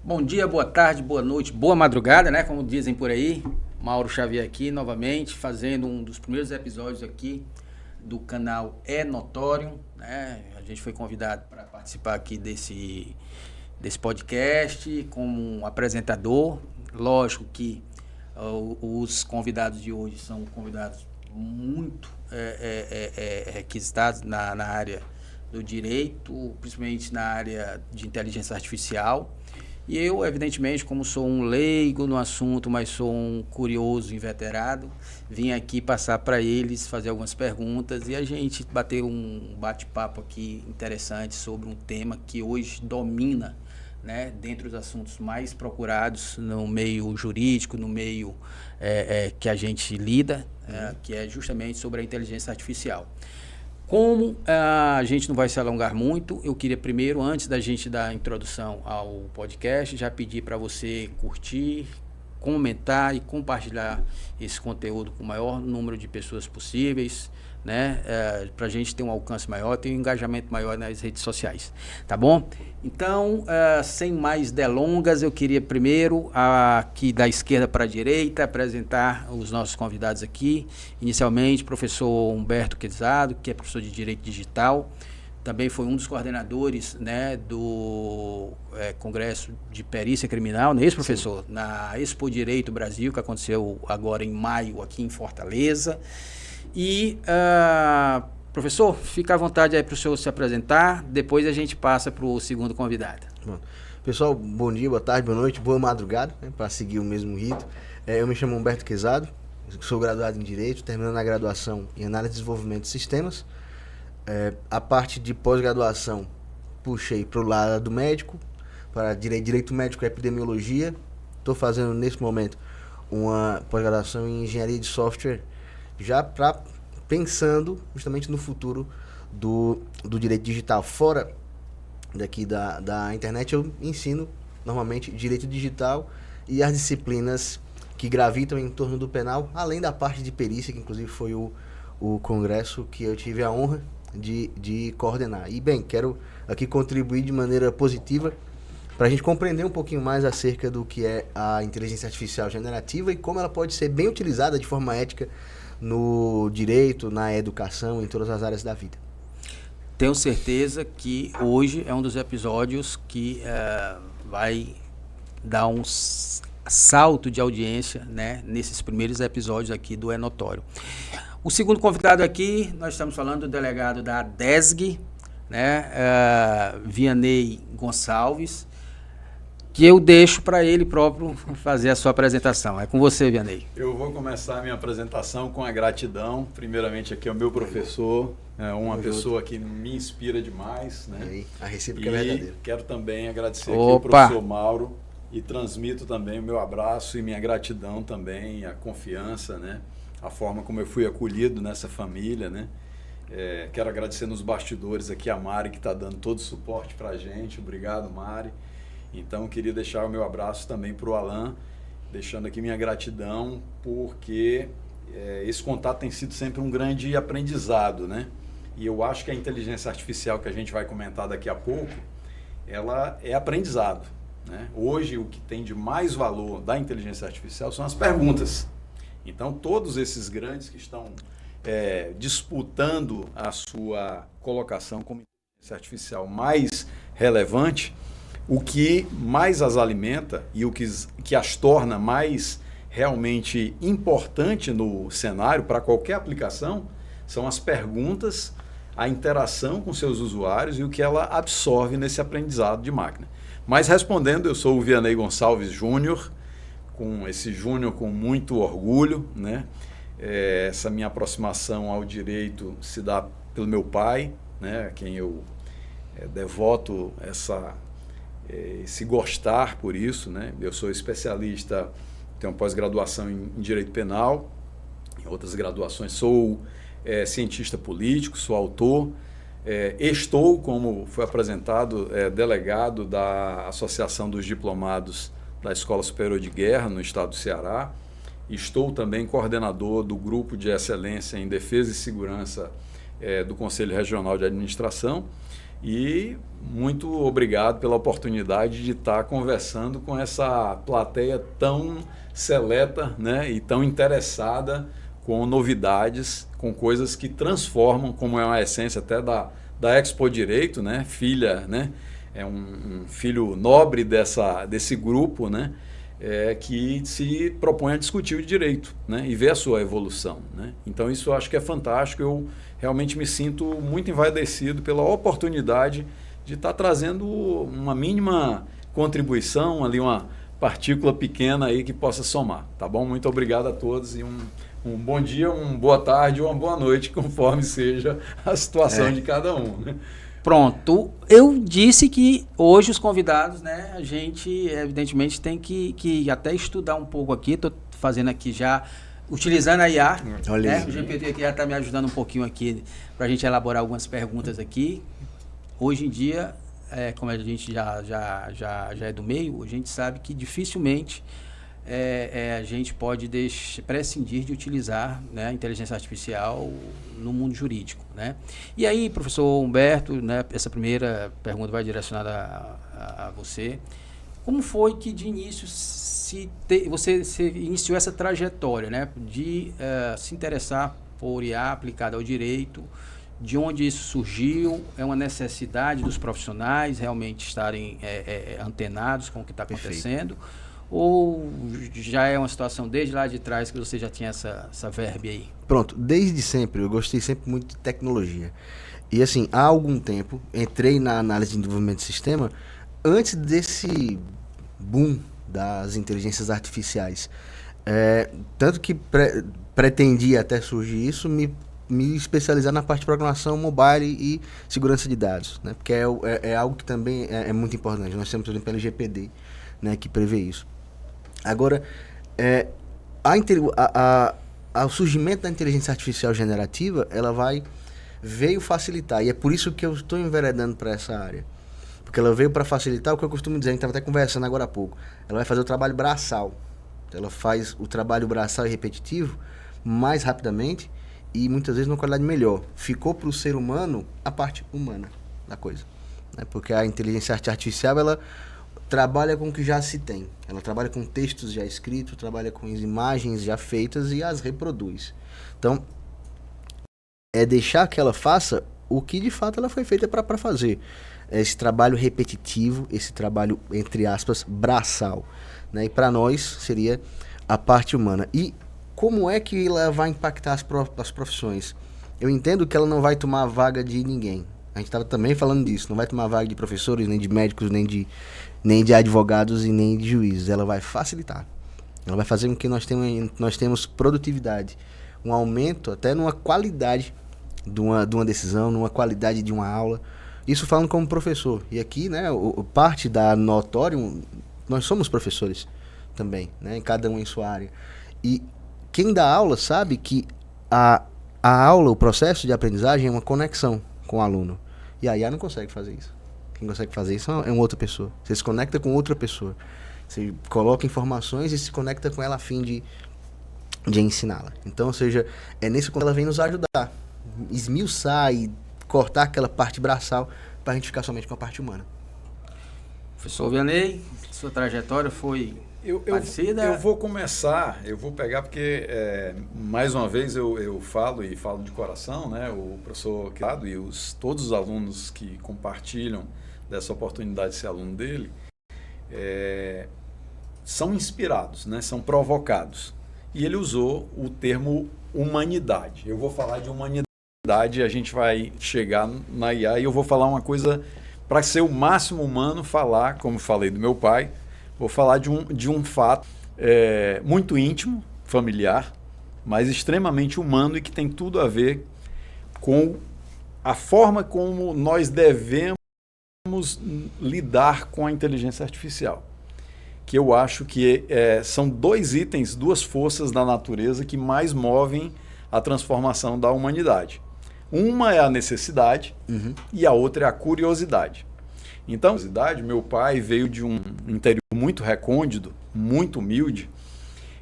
Bom dia, boa tarde, boa noite, boa madrugada, né? Como dizem por aí. Mauro Xavier aqui, novamente, fazendo um dos primeiros episódios aqui do canal É Notório, né? A gente foi convidado para participar aqui desse podcast como um apresentador. Lógico que os convidados de hoje são convidados muito requisitados na área do direito, principalmente na área de inteligência artificial. E eu, evidentemente, como sou um leigo no assunto, mas sou um curioso inveterado, vim aqui passar para eles, fazer algumas perguntas e a gente bater um bate-papo aqui interessante sobre um tema que hoje domina, né, dentre os assuntos mais procurados no meio jurídico, no meio que a gente lida, que é justamente sobre a inteligência artificial. Como a gente não vai se alongar muito, eu queria primeiro, antes da gente dar a introdução ao podcast, já pedir para você curtir, comentar e compartilhar esse conteúdo com o maior número de pessoas possíveis, né? Para a gente ter um alcance maior, ter um engajamento maior nas redes sociais, tá bom? Então, sem mais delongas, eu queria primeiro, aqui da esquerda para a direita, apresentar os nossos convidados aqui. Inicialmente, professor Humberto Quezado, que é professor de Direito Digital, também foi um dos coordenadores, né, do Congresso de Perícia Criminal, não é isso, professor? Sim. Na Expo Direito Brasil, que aconteceu agora em maio aqui em Fortaleza. E, professor, fica à vontade aí para o senhor se apresentar, depois a gente passa para o segundo convidado. Bom, pessoal, bom dia, boa tarde, boa noite, boa madrugada, né, para seguir o mesmo rito. Eu me chamo Humberto Quezado, sou graduado em Direito, terminando a graduação em Análise e Desenvolvimento de Sistemas. A parte de pós-graduação puxei para o lado médico, para Direito Médico e Epidemiologia. Estou fazendo nesse momento uma pós-graduação em Engenharia de Software, já pensando justamente no futuro do direito digital. Fora daqui da internet, eu ensino normalmente direito digital e as disciplinas que gravitam em torno do penal, além da parte de perícia, que inclusive foi o congresso que eu tive a honra de coordenar. E bem, quero aqui contribuir de maneira positiva para a gente compreender um pouquinho mais acerca do que é a inteligência artificial generativa e como ela pode ser bem utilizada de forma ética no direito, na educação, em todas as áreas da vida. Tenho certeza que hoje é um dos episódios que vai dar um salto de audiência, né, nesses primeiros episódios aqui do É Notório. O segundo convidado aqui, nós estamos falando do delegado da DESG, né, Vianney Gonçalves, que eu deixo para ele próprio fazer a sua apresentação. É com você, Vianney. Eu vou começar a minha apresentação com a gratidão. Primeiramente, aqui é o meu professor, uma pessoa que me inspira demais, né? A recíproca é verdadeira. Quero também agradecer aqui o professor Mauro e transmito também o meu abraço e minha gratidão também, a confiança, né? A forma como eu fui acolhido nessa família, né? Quero agradecer nos bastidores aqui a Mari, que está dando todo o suporte para a gente. Obrigado, Mari. Então, queria deixar o meu abraço também para o Alan, deixando aqui minha gratidão, porque esse contato tem sido sempre um grande aprendizado, né? E eu acho que a inteligência artificial que a gente vai comentar daqui a pouco, ela é aprendizado, né? Hoje, o que tem de mais valor da inteligência artificial são as perguntas. Então, todos esses grandes que estão disputando a sua colocação como inteligência artificial mais relevante, o que mais as alimenta e o que as torna mais realmente importante no cenário para qualquer aplicação são as perguntas, a interação com seus usuários e o que ela absorve nesse aprendizado de máquina. Mas respondendo, eu sou o Vianney Gonçalves Júnior, com esse Júnior com muito orgulho, né? Essa minha aproximação ao direito se dá pelo meu pai, né? A quem eu devoto esse gostar por isso, né? Eu sou especialista, tenho pós-graduação em Direito Penal, em outras graduações sou cientista político, sou autor, estou, como foi apresentado, delegado da Associação dos Diplomados da Escola Superior de Guerra no estado do Ceará, estou também coordenador do Grupo de Excelência em Defesa e Segurança do Conselho Regional de Administração E muito obrigado pela oportunidade de estar conversando com essa plateia tão seleta, né, e tão interessada com novidades, com coisas que transformam, como é uma essência até da Expo Direito, né, filha, né, é um filho nobre desse grupo, né, que se propõe a discutir o direito, né, e ver a sua evolução, né. Então isso eu acho que é fantástico, eu realmente me sinto muito envaidecido pela oportunidade de estar trazendo uma mínima contribuição, ali uma partícula pequena aí que possa somar, tá bom? Muito obrigado a todos e um bom dia, uma boa tarde ou uma boa noite, conforme seja a situação de cada um, né? Pronto, eu disse que hoje os convidados, né, a gente evidentemente tem que até estudar um pouco aqui, estou fazendo aqui já, utilizando a IA, né, o GPT aqui já está me ajudando um pouquinho aqui para a gente elaborar algumas perguntas aqui. Hoje em dia, como a gente já é do meio, a gente sabe que dificilmente a gente pode prescindir de utilizar, né, a inteligência artificial no mundo jurídico, né? E aí, professor Humberto, né, essa primeira pergunta vai direcionada a você. Como foi que de início você iniciou essa trajetória, né, de se interessar por IA aplicada ao direito? De onde isso surgiu? É uma necessidade dos profissionais realmente estarem antenados com o que está acontecendo? Ou já é uma situação desde lá de trás que você já tinha essa verve aí? Pronto, desde sempre, eu gostei sempre muito de tecnologia. E assim, há algum tempo, entrei na análise de desenvolvimento de sistema antes desse boom das inteligências artificiais. Tanto que pretendia até surgir isso, me especializar na parte de programação mobile e segurança de dados, né? Porque é algo que também é muito importante. Nós temos, por exemplo, o LGPD, né, que prevê isso. Agora, o surgimento da inteligência artificial generativa, veio facilitar, e é por isso que eu estou enveredando para essa área. Porque ela veio para facilitar o que eu costumo dizer, a gente estava até conversando agora há pouco. Ela vai fazer o trabalho braçal. Ela faz o trabalho braçal e repetitivo mais rapidamente e muitas vezes numa qualidade melhor. Ficou para o ser humano a parte humana da coisa, né? Porque a inteligência artificial, ela trabalha com o que já se tem. Ela trabalha com textos já escritos, trabalha com imagens já feitas e as reproduz. Então, é deixar que ela faça o que de fato ela foi feita para fazer. Esse trabalho repetitivo, esse trabalho, entre aspas, braçal, né? E para nós seria a parte humana. E como é que ela vai impactar as profissões? Eu entendo que ela não vai tomar a vaga de ninguém. A gente estava também falando disso. Não vai tomar a vaga de professores, nem de médicos, nem de advogados e nem de juízes. Ela vai facilitar. Ela vai fazer com que nós temos produtividade. Um aumento até numa qualidade de uma decisão, numa qualidade de uma aula. Isso falando como professor. E aqui, né, parte da Notorium, nós somos professores também, né, cada um em sua área. E quem dá aula sabe que a aula, o processo de aprendizagem é uma conexão com o aluno. E a IA não consegue fazer isso. Quem consegue fazer isso é uma outra pessoa. Você se conecta com outra pessoa. Você coloca informações e se conecta com ela a fim de ensiná-la. Então, ou seja, é nesse que ela vem nos ajudar. Esmiuçar e cortar aquela parte braçal para a gente ficar somente com a parte humana. Professor Vianney, sua trajetória foi parecida? Eu vou começar, eu vou pegar porque, mais uma vez, eu falo e falo de coração, né? O professor Criado e todos os alunos que compartilham dessa oportunidade de ser aluno dele, são inspirados, né? São provocados. E ele usou o termo humanidade. Eu vou falar de humanidade, a gente vai chegar na IA e eu vou falar uma coisa para ser o máximo humano, falar, como falei do meu pai, vou falar de um fato muito íntimo, familiar, mas extremamente humano e que tem tudo a ver com a forma como nós devemos lidar com a inteligência artificial. Que eu acho que são dois itens, duas forças da natureza que mais movem a transformação da humanidade. Uma é a necessidade e a outra é a curiosidade. Então, meu pai veio de um interior muito recôndito, muito humilde,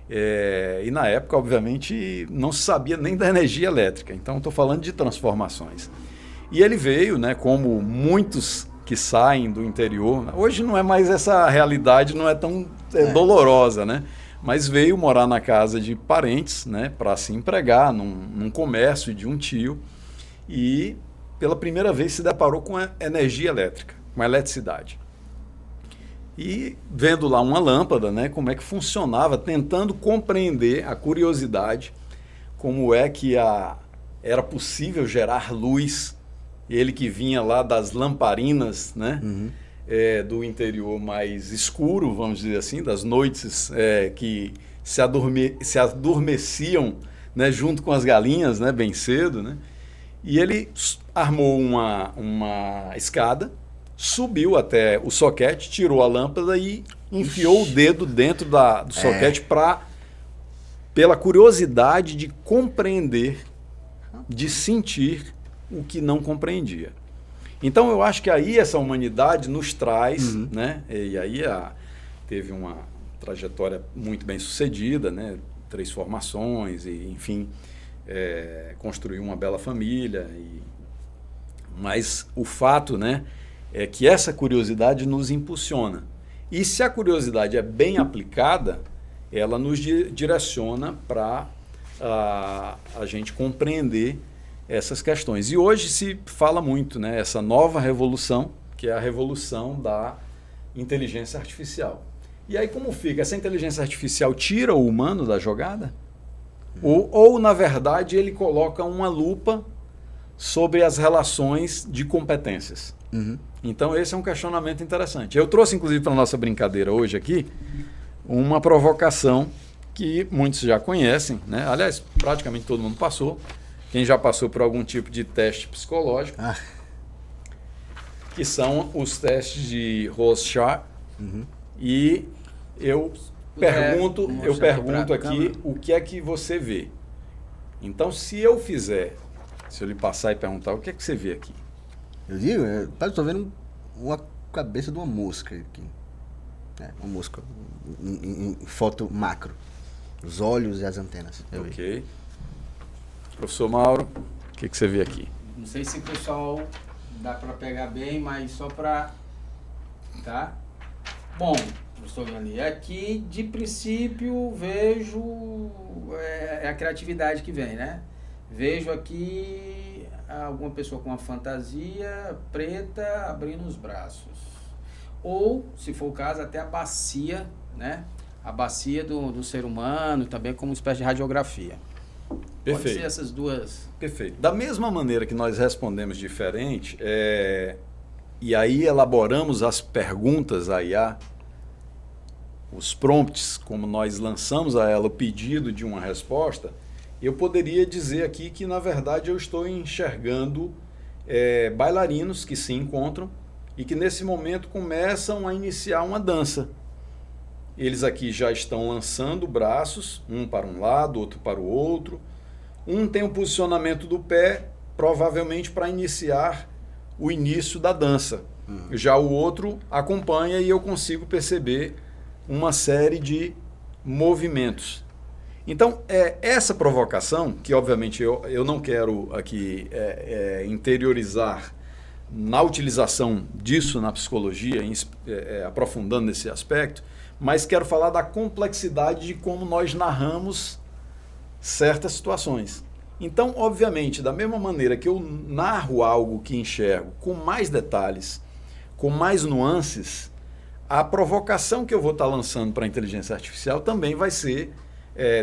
e na época, obviamente, não se sabia nem da energia elétrica. Então, estou falando de transformações. E ele veio, né, como muitos que saem do interior. Hoje não é mais essa realidade, não é tão dolorosa, né? Mas veio morar na casa de parentes, né, para se empregar num comércio de um tio e pela primeira vez se deparou com a energia elétrica, com a eletricidade. E vendo lá uma lâmpada, né, como é que funcionava, tentando compreender a curiosidade, como é que era possível gerar luz. Ele que vinha lá das lamparinas, né, do interior mais escuro, vamos dizer assim, das noites que se adormeciam, né, junto com as galinhas, né, bem cedo, né? E ele armou uma escada, subiu até o soquete, tirou a lâmpada e enfiou o dedo dentro do soquete pela curiosidade de compreender, de sentir o que não compreendia. Então eu acho que aí essa humanidade nos traz, né? E aí teve uma trajetória muito bem sucedida, né? 3 formações e, enfim, construiu uma bela família. Mas o fato, né, é que essa curiosidade nos impulsiona. E se a curiosidade é bem aplicada, ela nos direciona para a gente compreender essas questões. E hoje se fala muito, né, essa nova revolução, que é a revolução da inteligência artificial. E aí como fica? Essa inteligência artificial tira o humano da jogada? Ou na verdade, ele coloca uma lupa sobre as relações de competências? Então, esse é um questionamento interessante. Eu trouxe, inclusive, para a nossa brincadeira hoje aqui, uma provocação que muitos já conhecem, né? Aliás, praticamente todo mundo passou. Quem já passou por algum tipo de teste psicológico, que são os testes de Rorschach. E eu pergunto aqui o que é que você vê. Então, se eu lhe passar e perguntar, o que é que você vê aqui? Eu digo, eu estou vendo uma cabeça de uma mosca aqui. Uma mosca em foto macro. Os olhos e as antenas. Ok. Professor Mauro, o que você vê aqui? Não sei se o pessoal dá para pegar bem, mas só para... Tá? Bom, professor Gani, aqui de princípio vejo a criatividade que vem, né? Vejo aqui alguma pessoa com uma fantasia preta abrindo os braços. Ou, se for o caso, até a bacia, né? A bacia do ser humano, também como uma espécie de radiografia. Perfeito. Pode ser essas duas. Perfeito. Da mesma maneira que nós respondemos diferente, e aí elaboramos as perguntas à IA, os prompts, como nós lançamos a ela o pedido de uma resposta, eu poderia dizer aqui que, na verdade, eu estou enxergando bailarinos que se encontram e que, nesse momento, começam a iniciar uma dança. Eles aqui já estão lançando braços, um para um lado, outro para o outro. Um tem o posicionamento do pé, provavelmente para iniciar o início da dança. Já o outro acompanha e eu consigo perceber uma série de movimentos. Então, essa provocação, que obviamente eu não quero aqui interiorizar na utilização disso na psicologia, aprofundando nesse aspecto, mas quero falar da complexidade de como nós narramos certas situações. Então, obviamente, da mesma maneira que eu narro algo que enxergo com mais detalhes, com mais nuances, a provocação que eu vou estar lançando para a inteligência artificial também vai ser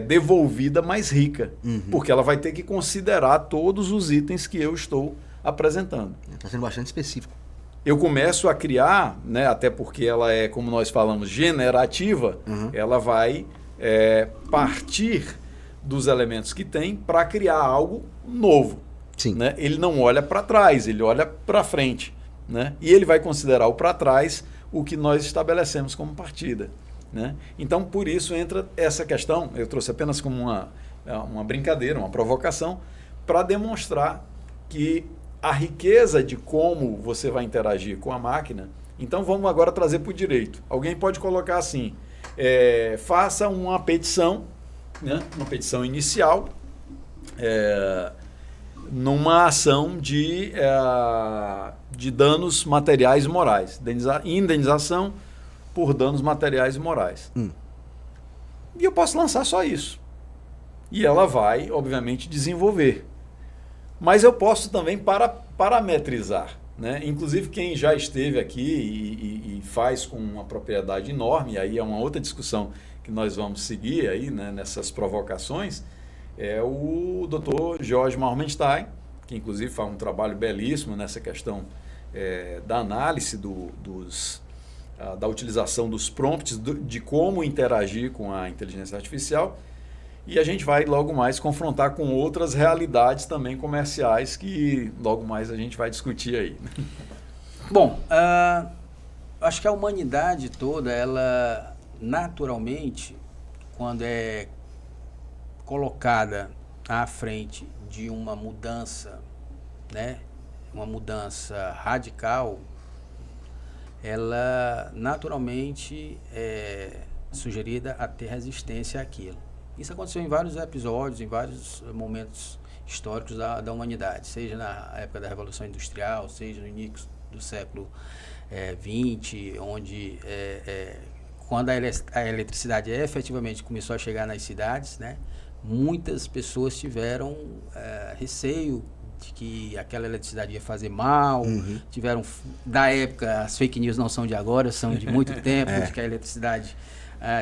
devolvida mais rica, porque ela vai ter que considerar todos os itens que eu estou apresentando. Está sendo bastante específico. Eu começo a criar, né, até porque ela é, como nós falamos, generativa, ela vai partir dos elementos que tem para criar algo novo. Sim. Né? Ele não olha para trás, ele olha para frente. Né? E ele vai considerar o para trás o que nós estabelecemos como partida. Né? Então, por isso entra essa questão, eu trouxe apenas como uma brincadeira, uma provocação, para demonstrar que a riqueza de como você vai interagir com a máquina. Então, vamos agora trazer para o direito. Alguém pode colocar assim, faça uma petição, né? Uma petição inicial, numa ação de danos materiais e morais, indenização por danos materiais e morais. E eu posso lançar só isso. E ela vai, obviamente, desenvolver. Mas eu posso também parametrizar, né? Inclusive, quem já esteve aqui e faz com uma propriedade enorme, e aí é uma outra discussão que nós vamos seguir aí, né, nessas provocações, é o Dr. Jorge Marmenstein, que inclusive faz um trabalho belíssimo nessa questão da análise da utilização dos prompts, de como interagir com a inteligência artificial. E a gente vai logo mais confrontar com outras realidades também comerciais que logo mais a gente vai discutir aí. Bom, acho que a humanidade toda, ela naturalmente, quando é colocada à frente de uma mudança, né, uma mudança radical, ela naturalmente é sugerida a ter resistência àquilo. Isso aconteceu em vários episódios, em vários momentos históricos da humanidade, seja na época da Revolução Industrial, seja no início do século XX, onde quando a eletricidade efetivamente começou a chegar nas cidades, né, muitas pessoas tiveram receio de que aquela eletricidade ia fazer mal, tiveram, da época, as fake news não são de agora, são de muito tempo, de que a eletricidade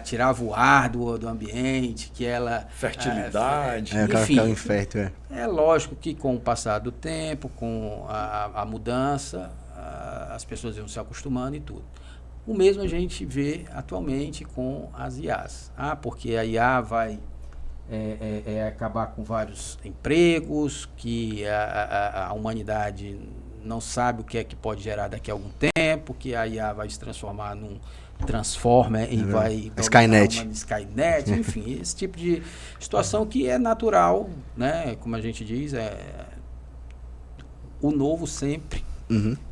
tirava o ar do ambiente, que ela... Fertilidade. Enfim, ficava infértil, é lógico que com o passar do tempo, com a mudança, as pessoas iam se acostumando e tudo. O mesmo a gente vê atualmente com as IAs. Porque a IA vai acabar com vários empregos, que a humanidade não sabe o que é que pode gerar daqui a algum tempo, que a IA vai se transformar num Transformer e vai... Skynet. Skynet, enfim, esse tipo de situação que é natural, né? Como a gente diz, o novo sempre,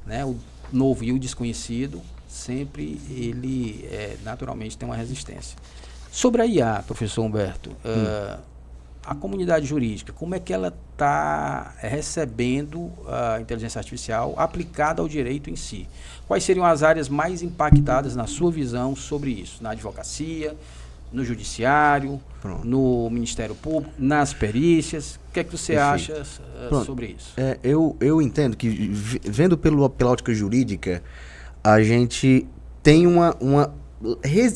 né? O novo e o desconhecido, sempre ele naturalmente tem uma resistência. Sobre a IA, professor Humberto, a comunidade jurídica, como é que ela está recebendo a inteligência artificial aplicada ao direito em si? Quais seriam as áreas mais impactadas, na sua visão, sobre isso? Na advocacia, no judiciário, no Ministério Público, nas perícias? O que é que você acha sobre isso? Eu entendo que, vendo pela ótica jurídica, a gente tem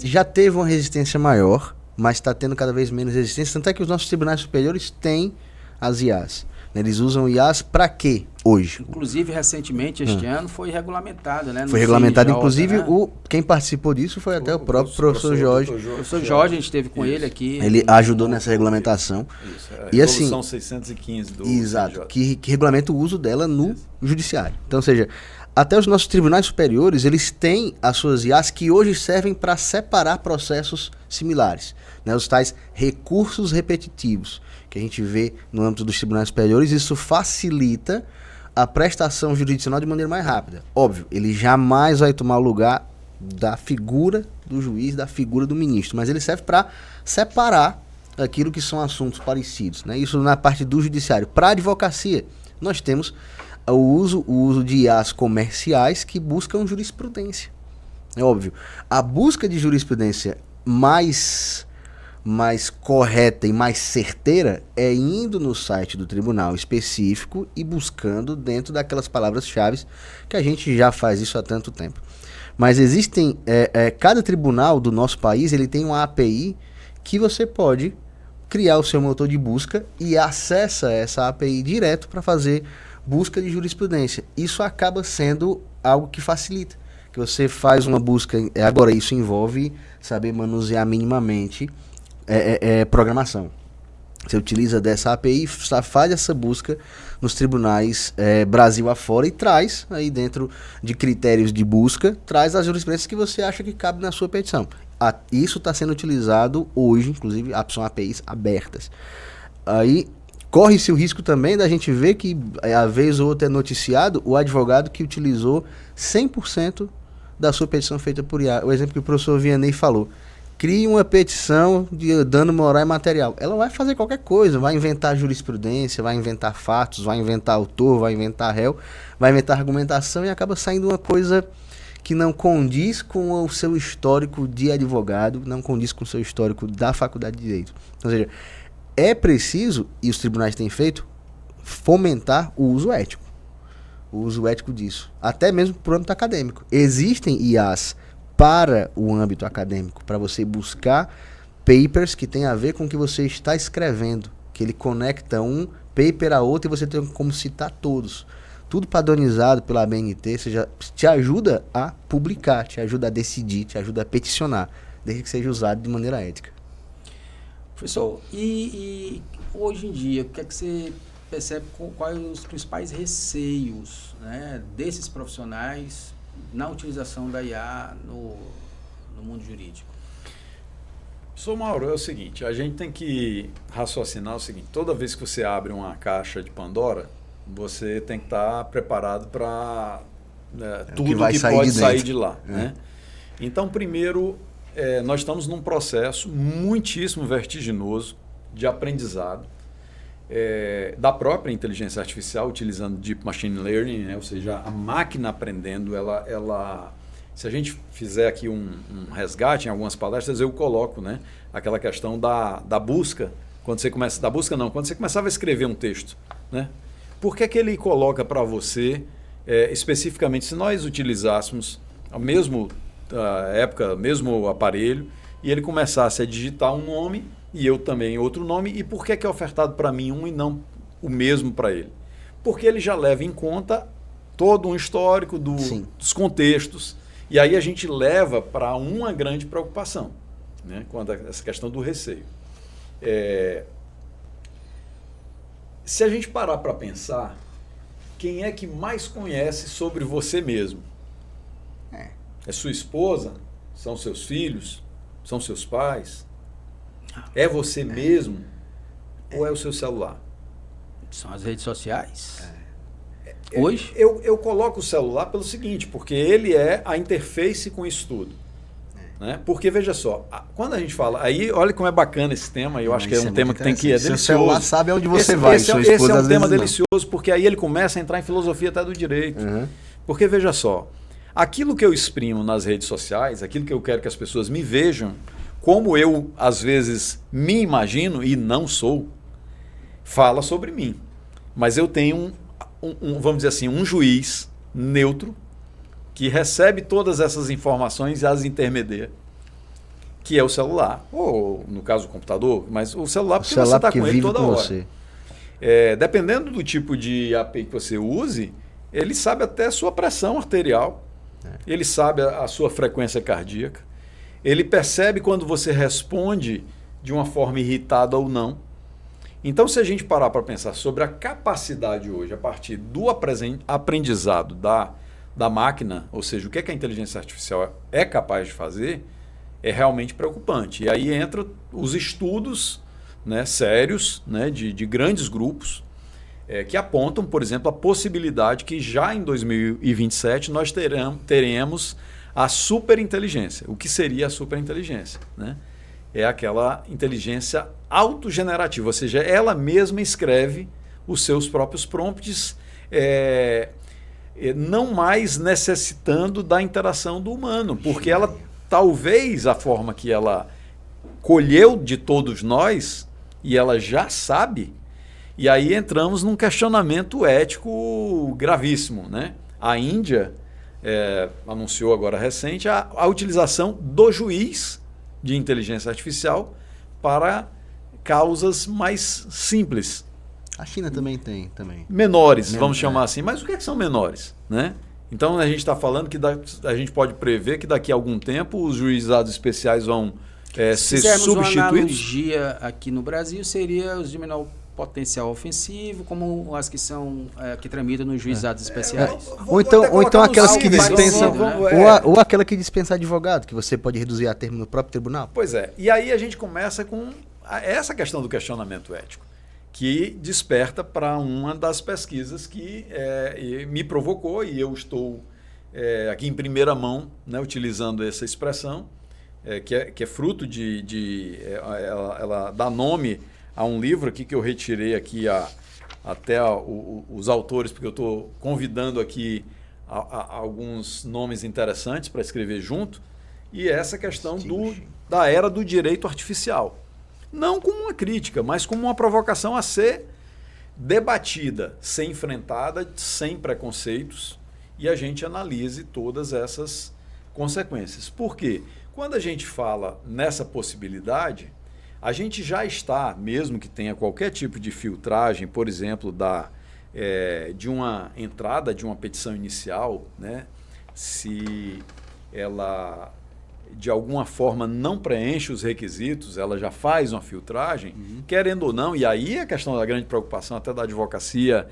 já teve uma resistência maior, mas está tendo cada vez menos resistência. Tanto é que os nossos tribunais superiores têm as IAs. Eles usam IAs para quê hoje? Inclusive, recentemente, este ano, foi regulamentado, né? Foi regulamentado, CNJ, inclusive, né? Quem participou disso foi até o próprio professor Jorge. O professor Jorge, a gente esteve com ele aqui. Ele ajudou nessa regulamentação. Isso, e assim, Resolução 615 do exato, que regulamenta o uso dela no judiciário. Então, ou seja, até os nossos tribunais superiores, eles têm as suas IAs que hoje servem para separar processos similares, né? Os tais recursos repetitivos que a gente vê no âmbito dos tribunais superiores. Isso facilita a prestação jurisdicional de maneira mais rápida. Óbvio, ele jamais vai tomar o lugar da figura do juiz, da figura do ministro, mas ele serve para separar aquilo que são assuntos parecidos, né? Isso na parte do judiciário. Para a advocacia, nós temos o uso de IAs comerciais que buscam jurisprudência. É óbvio, a busca de jurisprudência mais correta e mais certeira é indo no site do tribunal específico e buscando dentro daquelas palavras-chave que a gente já faz isso há tanto tempo. Mas existem, cada tribunal do nosso país, ele tem uma API que você pode criar o seu motor de busca e acessa essa API direto para fazer busca de jurisprudência. Isso acaba sendo algo que facilita, que você faz uma busca. Agora, isso envolve saber manusear minimamente programação. Você utiliza dessa API, faz essa busca nos tribunais Brasil afora e traz aí dentro de critérios de busca, traz as jurisprudências que você acha que cabe na sua petição. Isso está sendo utilizado hoje, inclusive são APIs abertas. Aí corre-se o risco também da gente ver que, a vez ou outra é noticiado, o advogado que utilizou 100% da sua petição feita por IA. O exemplo que o professor Vianney falou. crie uma petição de dano moral e material. Ela vai fazer qualquer coisa, vai inventar jurisprudência, vai inventar fatos, vai inventar autor, vai inventar réu, vai inventar argumentação e acaba saindo uma coisa que não condiz com o seu histórico de advogado, não condiz com o seu histórico da faculdade de Direito. Ou seja, é preciso, e os tribunais têm feito, fomentar o uso ético. O uso ético disso. Até mesmo para o âmbito acadêmico. Existem IAs para o âmbito acadêmico, para você buscar papers que tem a ver com o que você está escrevendo, que ele conecta um paper a outro e você tem como citar todos. Tudo padronizado pela ABNT, seja, te ajuda a publicar, te ajuda a decidir, te ajuda a peticionar, desde que seja usado de maneira ética. Professor, e hoje em dia, o que é que você percebe, quais os principais receios, né, desses profissionais na utilização da IA no mundo jurídico? Professor Mauro, é o seguinte, a gente tem que raciocinar o seguinte, toda vez que você abre uma caixa de Pandora, você tem que estar preparado para tudo que pode sair de lá. Né? Então, primeiro, nós estamos num processo muitíssimo vertiginoso de aprendizado da própria inteligência artificial, utilizando Deep Machine Learning, né? Ou seja, a máquina aprendendo, se a gente fizer aqui um resgate em algumas palestras, eu coloco, né, aquela questão da busca, quando você começava a escrever um texto, né? Por que ele coloca para você, especificamente, se nós utilizássemos a mesma época, mesmo aparelho, e ele começasse a digitar um nome e eu também outro nome, e por que é ofertado para mim um e não o mesmo para ele? Porque ele já leva em conta todo um histórico dos contextos, e aí a gente leva para uma grande preocupação, né, quando essa questão do receio. Se a gente parar para pensar, quem é que mais conhece sobre você mesmo? É sua esposa? São seus filhos? São seus pais? É você mesmo? Ou é o seu celular? São as redes sociais. Hoje? Eu coloco o celular pelo seguinte, porque ele é a interface com isso tudo. Né? Porque, veja só, quando a gente fala... Aí, olha como é bacana esse tema, eu acho que é um tema que tem que ir. Seu celular sabe aonde você vai, sua esposa esse é um tema não. delicioso, porque aí ele começa a entrar em filosofia até do direito. Porque, veja só, aquilo que eu exprimo nas redes sociais, aquilo que eu quero que as pessoas me vejam, como eu, às vezes, me imagino e não sou, fala sobre mim. Mas eu tenho, vamos dizer assim, um juiz neutro que recebe todas essas informações e as intermedia, que é o celular, ou no caso o computador, mas o celular porque você está com ele toda hora. Dependendo do tipo de API que você use, ele sabe até a sua pressão arterial, ele sabe a sua frequência cardíaca, ele percebe quando você responde de uma forma irritada ou não. Então, se a gente parar para pensar sobre a capacidade hoje, a partir do aprendizado da máquina, ou seja, o que a inteligência artificial é capaz de fazer, é realmente preocupante. E aí entram os estudos, né, sérios, né, de grandes grupos, que apontam, por exemplo, a possibilidade que já em 2027 nós teremos a superinteligência. O que seria a superinteligência? Né? É aquela inteligência autogenerativa, ou seja, ela mesma escreve os seus próprios prompts, não mais necessitando da interação do humano, porque ela, talvez a forma que ela colheu de todos nós, e ela já sabe, e aí entramos num questionamento ético gravíssimo. Né? A Índia anunciou agora recente a utilização do juiz de inteligência artificial para causas mais simples. A China também tem. Menores, vamos chamar assim. Mas o que são menores? Né? Então, a gente está falando que a gente pode prever que daqui a algum tempo os juizados especiais vão ser substituídos. Uma analogia aqui no Brasil seria os de menor potencial ofensivo, como as que são que tramitam nos juizados especiais. Ou então aquelas que dispensam, né? ou aquela que dispensa advogado, que você pode reduzir a termo no próprio tribunal. Pois é. E aí a gente começa com essa questão do questionamento ético, que desperta para uma das pesquisas que me provocou, e eu estou aqui em primeira mão, né, utilizando essa expressão, que é fruto ela dá nome a um livro aqui que eu retirei aqui até os autores, porque eu estou convidando aqui alguns nomes interessantes para escrever junto, e essa questão da era do direito artificial. Não como uma crítica, mas como uma provocação a ser debatida, ser enfrentada, sem preconceitos, e a gente analise todas essas consequências. Por quê? Quando a gente fala nessa possibilidade, a gente já está, mesmo que tenha qualquer tipo de filtragem, por exemplo, de uma entrada de uma petição inicial, né? Se ela de alguma forma não preenche os requisitos, ela já faz uma filtragem, querendo ou não, e aí a questão da grande preocupação até da advocacia,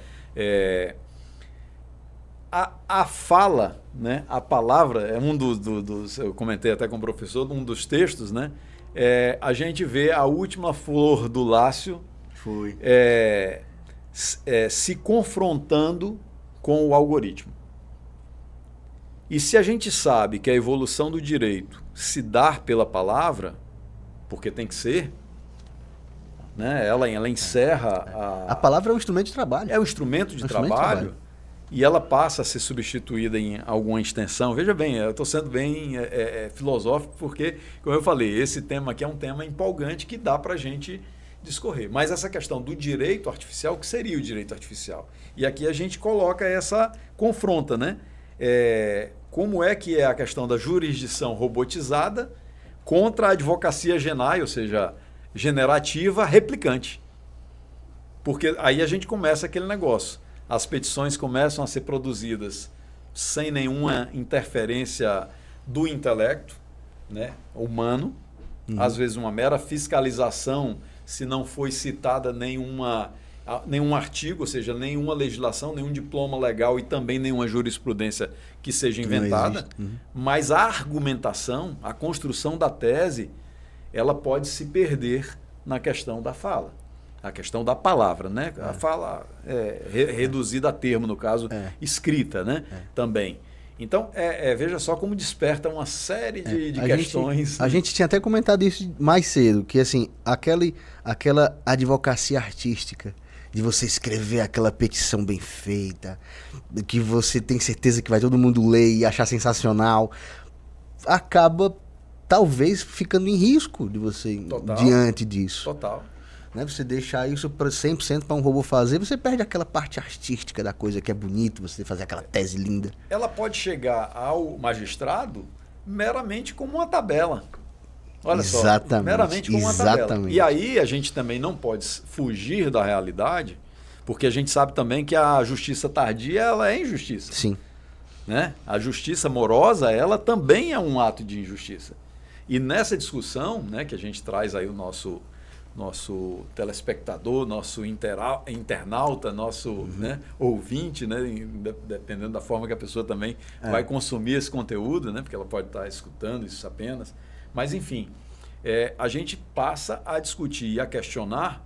a fala, né? A palavra, é um dos eu comentei até com o professor, um dos textos, né? A gente vê a última flor do Lácio se confrontando com o algoritmo. E se a gente sabe que a evolução do direito se dá pela palavra, porque tem que ser, né? Ela encerra a palavra é um instrumento de trabalho. É um instrumento de trabalho. E ela passa a ser substituída em alguma extensão. Veja bem, eu estou sendo bem filosófico, porque, como eu falei, esse tema aqui é um tema empolgante que dá para a gente discorrer. Mas essa questão do direito artificial, o que seria o direito artificial? E aqui a gente coloca confronta, né? Como é que é a questão da jurisdição robotizada contra a advocacia GenAI, ou seja, generativa replicante. Porque aí a gente começa aquele negócio. As petições começam a ser produzidas sem nenhuma interferência do intelecto, né, humano. Às vezes uma mera fiscalização, se não foi citada nenhum artigo, ou seja, nenhuma legislação, nenhum diploma legal e também nenhuma jurisprudência que seja inventada. Mas a argumentação, a construção da tese, ela pode se perder na questão da fala. A questão da palavra, né? A fala reduzida a termo, no caso, escrita, né? Também. Então, veja só como desperta uma série de questões. A gente tinha até comentado isso mais cedo, que assim, aquela advocacia artística, de você escrever aquela petição bem feita, que você tem certeza que vai todo mundo ler e achar sensacional, acaba talvez ficando em risco de você diante disso. Total. Né? Você deixar isso 100% para um robô fazer, você perde aquela parte artística da coisa que é bonito, você fazer aquela tese linda. Ela pode chegar ao magistrado meramente como uma tabela. Olha só, meramente como uma tabela. E aí a gente também não pode fugir da realidade, porque a gente sabe também que a justiça tardia, ela é injustiça. Sim. Né? A justiça morosa, ela também é um ato de injustiça. E nessa discussão, né, que a gente traz aí o nosso telespectador, nosso internauta, nosso ouvinte, né, dependendo da forma que a pessoa também vai consumir esse conteúdo, né, porque ela pode estar escutando isso apenas. Mas, enfim, a gente passa a discutir e a questionar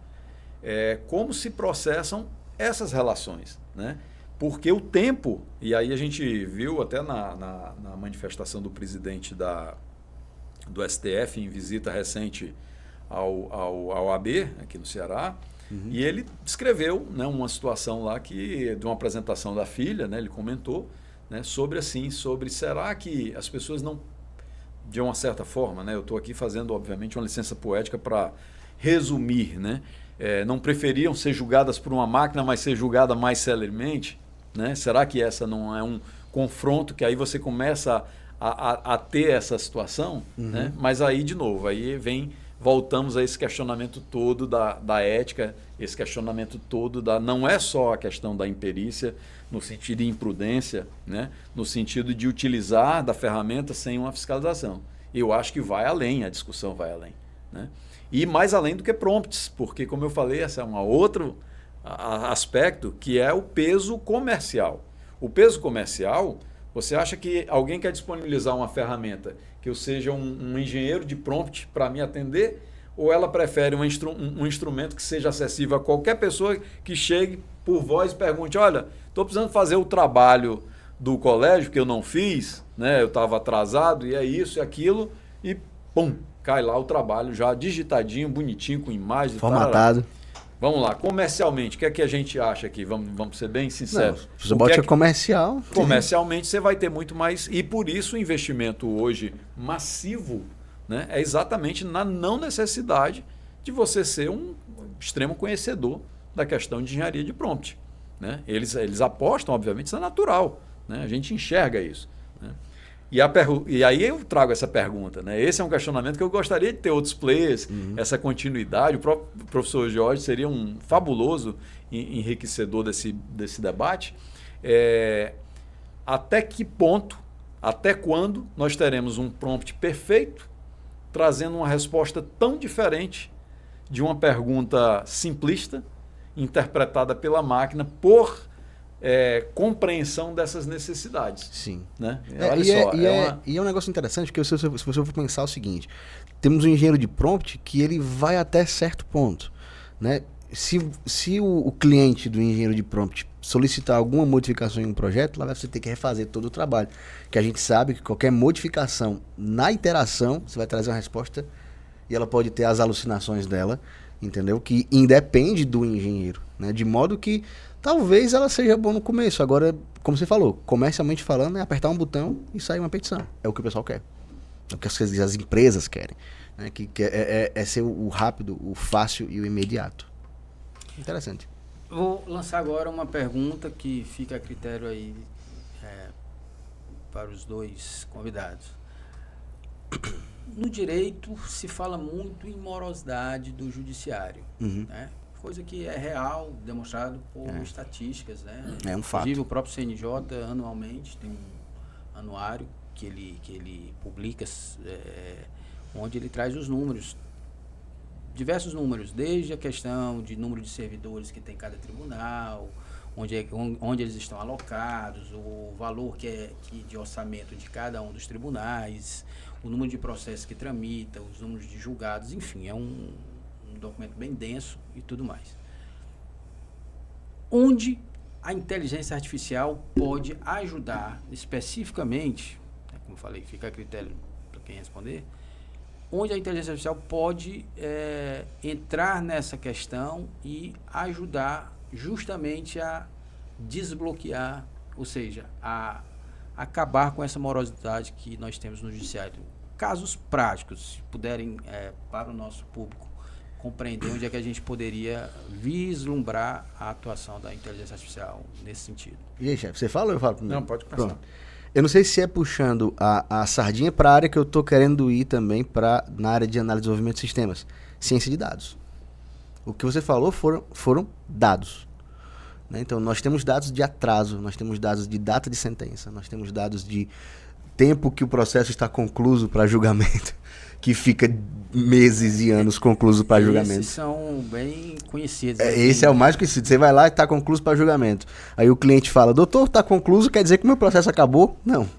como se processam essas relações, né? Porque o tempo, e aí a gente viu até na manifestação do presidente do STF em visita recente ao AB, aqui no Ceará, e ele descreveu, né, uma situação lá de uma apresentação da filha, né, ele comentou, né, sobre será que as pessoas não, de uma certa forma, né, eu estou aqui fazendo, obviamente, uma licença poética para resumir, né, não preferiam ser julgadas por uma máquina, mas ser julgada mais celeremente? Né? Será que essa não é um confronto que aí você começa a ter essa situação? Né? Mas aí, de novo, voltamos a esse questionamento todo da ética, esse questionamento todo não é só a questão da imperícia, no sentido de imprudência, né? No sentido de utilizar da ferramenta sem uma fiscalização. Eu acho que vai além, a discussão vai além. Né? E mais além do que prompts, porque, como eu falei, esse é um outro aspecto que é o peso comercial. O peso comercial, você acha que alguém quer disponibilizar uma ferramenta que eu seja um engenheiro de prompt para me atender, ou ela prefere um instrumento que seja acessível a qualquer pessoa que chegue por voz e pergunte, olha, estou precisando fazer o trabalho do colégio que eu não fiz, né? Eu estava atrasado e é isso e aquilo, e pum, cai lá o trabalho já digitadinho, bonitinho, com imagem. Formatado. Vamos lá, comercialmente, o que é que a gente acha aqui? Vamos ser bem sinceros. Não, se você bota comercial... Comercialmente você vai ter muito mais... E por isso o investimento hoje massivo, né, é exatamente na não necessidade de você ser um extremo conhecedor da questão de engenharia de prompt. Né? Eles apostam, obviamente, isso é natural. Né? A gente enxerga isso. Né? E aí eu trago essa pergunta. Né? Esse é um questionamento que eu gostaria de ter outros players, essa continuidade. O próprio professor Jorge seria um fabuloso enriquecedor desse debate. Até que ponto, até quando nós teremos um prompt perfeito, trazendo uma resposta tão diferente de uma pergunta simplista, interpretada pela máquina por compreensão dessas necessidades. Sim. Né? Olha só. E é um negócio interessante, porque se você for pensar o seguinte, temos um engenheiro de prompt que ele vai até certo ponto. Né? Se o cliente do engenheiro de prompt solicitar alguma modificação em um projeto, lá você tem que refazer todo o trabalho. Que a gente sabe que qualquer modificação na interação, você vai trazer uma resposta e ela pode ter as alucinações dela, entendeu? Que independe do engenheiro, né? De modo que talvez ela seja boa no começo. Agora, como você falou, comercialmente falando, é apertar um botão e sair uma petição. É o que o pessoal quer. É o que as empresas querem. Né? É ser o rápido, o fácil e o imediato. Interessante. Vou lançar agora uma pergunta que fica a critério aí para os dois convidados. No direito se fala muito em morosidade do judiciário, né? Coisa que é real, demonstrado por estatísticas, né? É um fato. Inclusive o próprio CNJ anualmente tem um anuário que ele publica, onde ele traz os números, diversos números, desde a questão de número de servidores que tem cada tribunal, onde eles estão alocados, o valor de orçamento de cada um dos tribunais, o número de processos que tramita, os números de julgados, enfim, é um documento bem denso e tudo mais. Onde a inteligência artificial pode ajudar especificamente, como falei, fica a critério para quem responder, onde a inteligência artificial pode entrar nessa questão e ajudar justamente a desbloquear, ou seja, a acabar com essa morosidade que nós temos no judiciário. Casos práticos, se puderem, para o nosso público, compreender onde é que a gente poderia vislumbrar a atuação da inteligência artificial nesse sentido. E aí, chefe, você fala ou eu falo primeiro? Não, pode começar. Pronto. Eu não sei se é puxando a sardinha para a área que eu estou querendo ir também, na área de análise de desenvolvimento de sistemas. Ciência de dados. O que você falou foram dados. Né? Então, nós temos dados de atraso, nós temos dados de data de sentença, nós temos dados de tempo que o processo está concluído para julgamento, que fica meses e anos concluído para julgamento. Esses são bem conhecidos. Esse é o mais conhecido. Você vai lá e está concluído para julgamento. Aí o cliente fala, doutor, está concluído, quer dizer que o meu processo acabou? Não.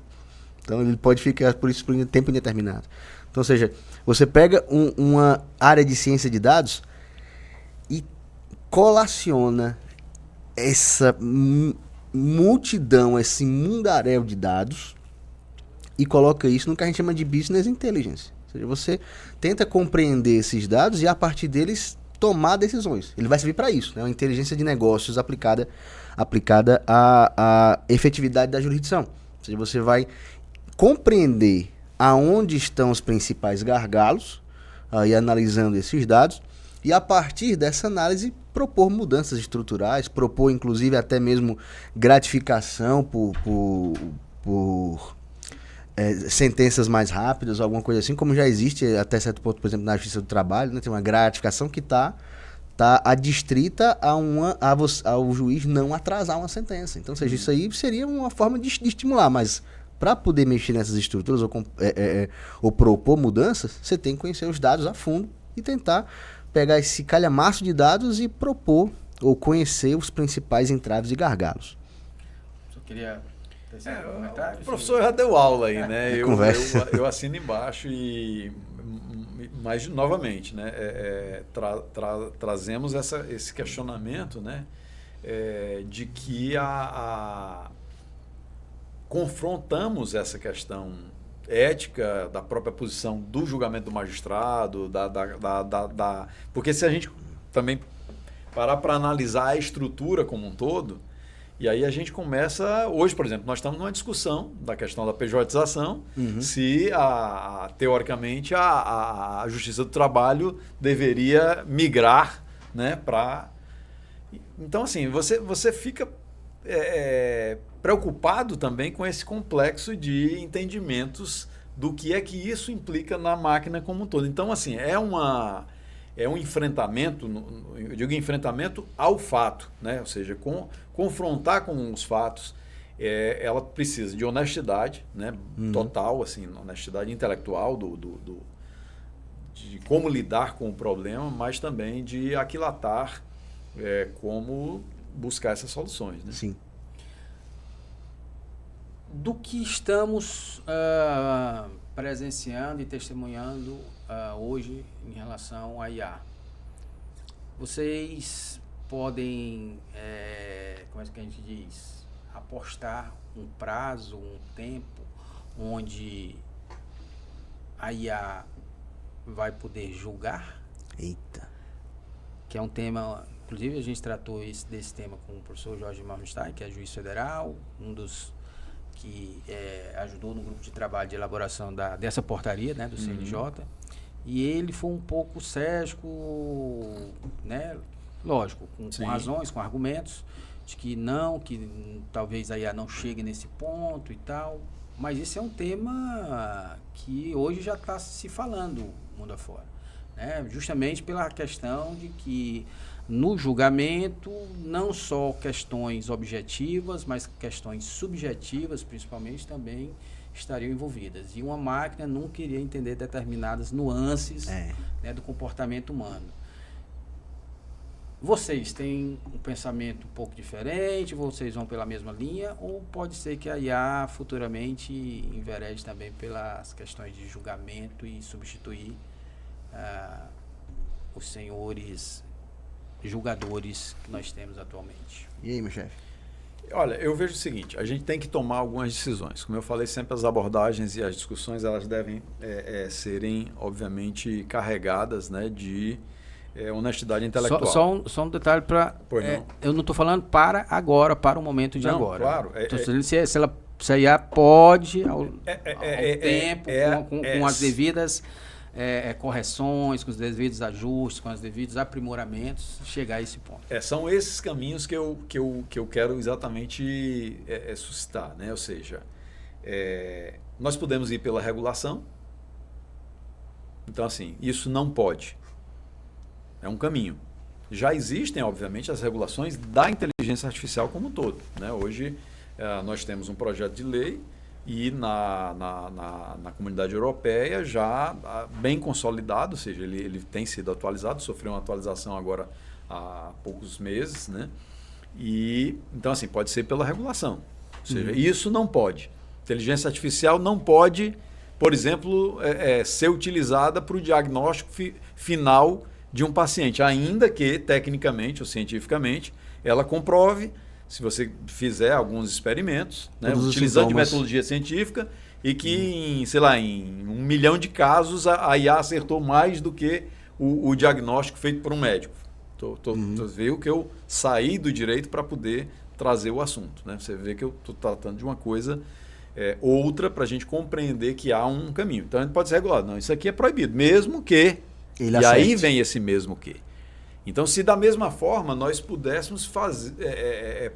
Então ele pode ficar por isso por tempo indeterminado. Então, ou seja, você pega uma área de ciência de dados e colaciona essa multidão, esse mundaréu de dados e coloca isso no que a gente chama de business intelligence. Ou seja, você tenta compreender esses dados e a partir deles tomar decisões. Ele vai servir para isso, né? Uma inteligência de negócios aplicada à efetividade da jurisdição. Ou seja, você vai compreender aonde estão os principais gargalos, e analisando esses dados, e a partir dessa análise propor mudanças estruturais, propor inclusive até mesmo gratificação por sentenças mais rápidas, alguma coisa assim, como já existe até certo ponto, por exemplo, na Justiça do Trabalho, né, tem uma gratificação que está adstrita ao juiz não atrasar uma sentença. Então, ou seja, isso aí seria uma forma de estimular, mas para poder mexer nessas estruturas ou propor mudanças, você tem que conhecer os dados a fundo e tentar pegar esse calhamaço de dados e propor ou conhecer os principais entraves e gargalos. Só queria tecer um comentário. O professor já deu aula aí, né? Eu assino embaixo mas novamente, né? Trazemos esse questionamento, né? De que confrontamos essa questão ética, da própria posição do julgamento do magistrado, porque se a gente também parar para analisar a estrutura como um todo, e aí a gente começa, hoje, por exemplo, nós estamos numa discussão da questão da pejotização, se, teoricamente, a Justiça do Trabalho deveria migrar, né, para... Então, assim, você fica preocupado também com esse complexo de entendimentos do que é que isso implica na máquina como um todo. Então, assim, é um enfrentamento, eu digo enfrentamento ao fato, né? Ou seja, confrontar com os fatos. Ela precisa de honestidade, né? Total, assim, honestidade intelectual de como lidar com o problema, mas também de aquilatar como buscar essas soluções, né? Sim. Do que estamos presenciando e testemunhando hoje em relação à IA, vocês podem, como é que a gente diz, apostar um prazo, um tempo, onde a IA vai poder julgar? Eita. Que é um tema, inclusive a gente tratou desse tema com o professor Jorge Malmstein, que é juiz federal, um dos que ajudou no grupo de trabalho de elaboração dessa portaria, né, do CNJ, e ele foi um pouco cético, né, lógico, com razões, com argumentos, de que talvez a IA não chegue nesse ponto e tal, mas esse é um tema que hoje já está se falando mundo afora, né, justamente pela questão de que no julgamento, não só questões objetivas, mas questões subjetivas, principalmente, também estariam envolvidas. E uma máquina não queria entender determinadas nuances, né, do comportamento humano. Vocês têm um pensamento um pouco diferente? Vocês vão pela mesma linha? Ou pode ser que a IA futuramente enverede também pelas questões de julgamento e substituir os senhores julgadores que nós temos atualmente? E aí, meu chefe? Olha, eu vejo o seguinte, a gente tem que tomar algumas decisões. Como eu falei, sempre as abordagens e as discussões, elas devem serem, obviamente, carregadas, né, de honestidade intelectual. Só um detalhe para... eu não estou falando para agora, para o momento de agora. Claro. Estou dizendo se a IA pode, ao tempo, com as devidas... correções, com os devidos ajustes, com os devidos aprimoramentos, chegar a esse ponto. São esses caminhos que eu quero exatamente suscitar, né? Ou seja, nós podemos ir pela regulação. Então, assim, isso não pode. É um caminho. Já existem, obviamente, as regulações da inteligência artificial como um todo, né? Hoje, nós temos um projeto de lei e na comunidade europeia já bem consolidado, ou seja, ele tem sido atualizado, sofreu uma atualização agora há poucos meses, né? E, então, assim, pode ser pela regulação. Ou seja, isso não pode. Inteligência artificial não pode, por exemplo, ser utilizada para o diagnóstico final de um paciente, ainda que, tecnicamente ou cientificamente, ela comprove, se você fizer alguns experimentos, né, utilizando de metodologia científica, e que em 1 milhão de casos a IA acertou mais do que o diagnóstico feito por um médico. Você viu que eu saí do direito para poder trazer o assunto, né? Você vê que eu estou tratando de uma coisa outra para a gente compreender que há um caminho. Então a gente pode ser regulado. Não, isso aqui é proibido, mesmo que... aí vem esse mesmo que. Então, se da mesma forma nós pudéssemos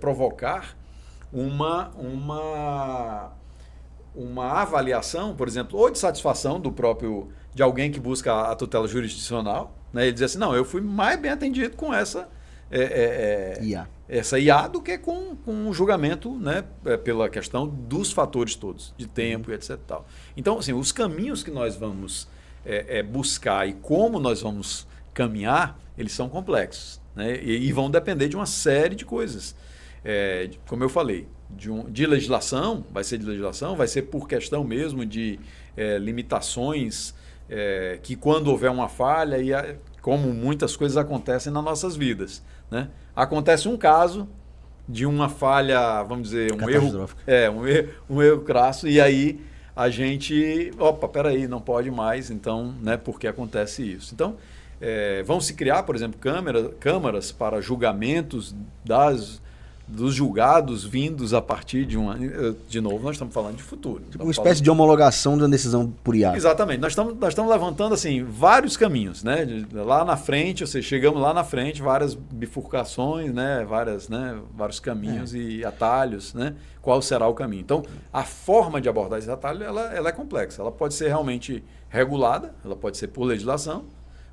provocar uma avaliação, por exemplo, ou de satisfação de alguém que busca a tutela jurisdicional, né? Ele diz assim, não, eu fui mais bem atendido com essa IA do que com um julgamento, né? Pela questão dos fatores todos, de tempo e etc. Tal. Então, assim, os caminhos que nós vamos buscar e como nós vamos caminhar, eles são complexos, né? E vão depender de uma série de coisas. Como eu falei, de legislação, vai ser por questão mesmo de limitações, que quando houver uma falha, como muitas coisas acontecem nas nossas vidas, né? Acontece um caso de uma falha, vamos dizer, um erro crasso, e aí a gente, peraí, não pode mais, então, né, porque acontece isso. Então, vão se criar, por exemplo, câmaras para julgamentos dos julgados vindos a partir de de novo, nós estamos falando de futuro. Tipo uma espécie de homologação de uma decisão por IA. Exatamente. Nós estamos levantando assim, vários caminhos, né? Lá na frente, ou seja, chegamos lá na frente, várias bifurcações, né? Vários caminhos e atalhos, né? Qual será o caminho? Então, a forma de abordar esse atalho, ela é complexa. Ela pode ser realmente regulada, ela pode ser por legislação,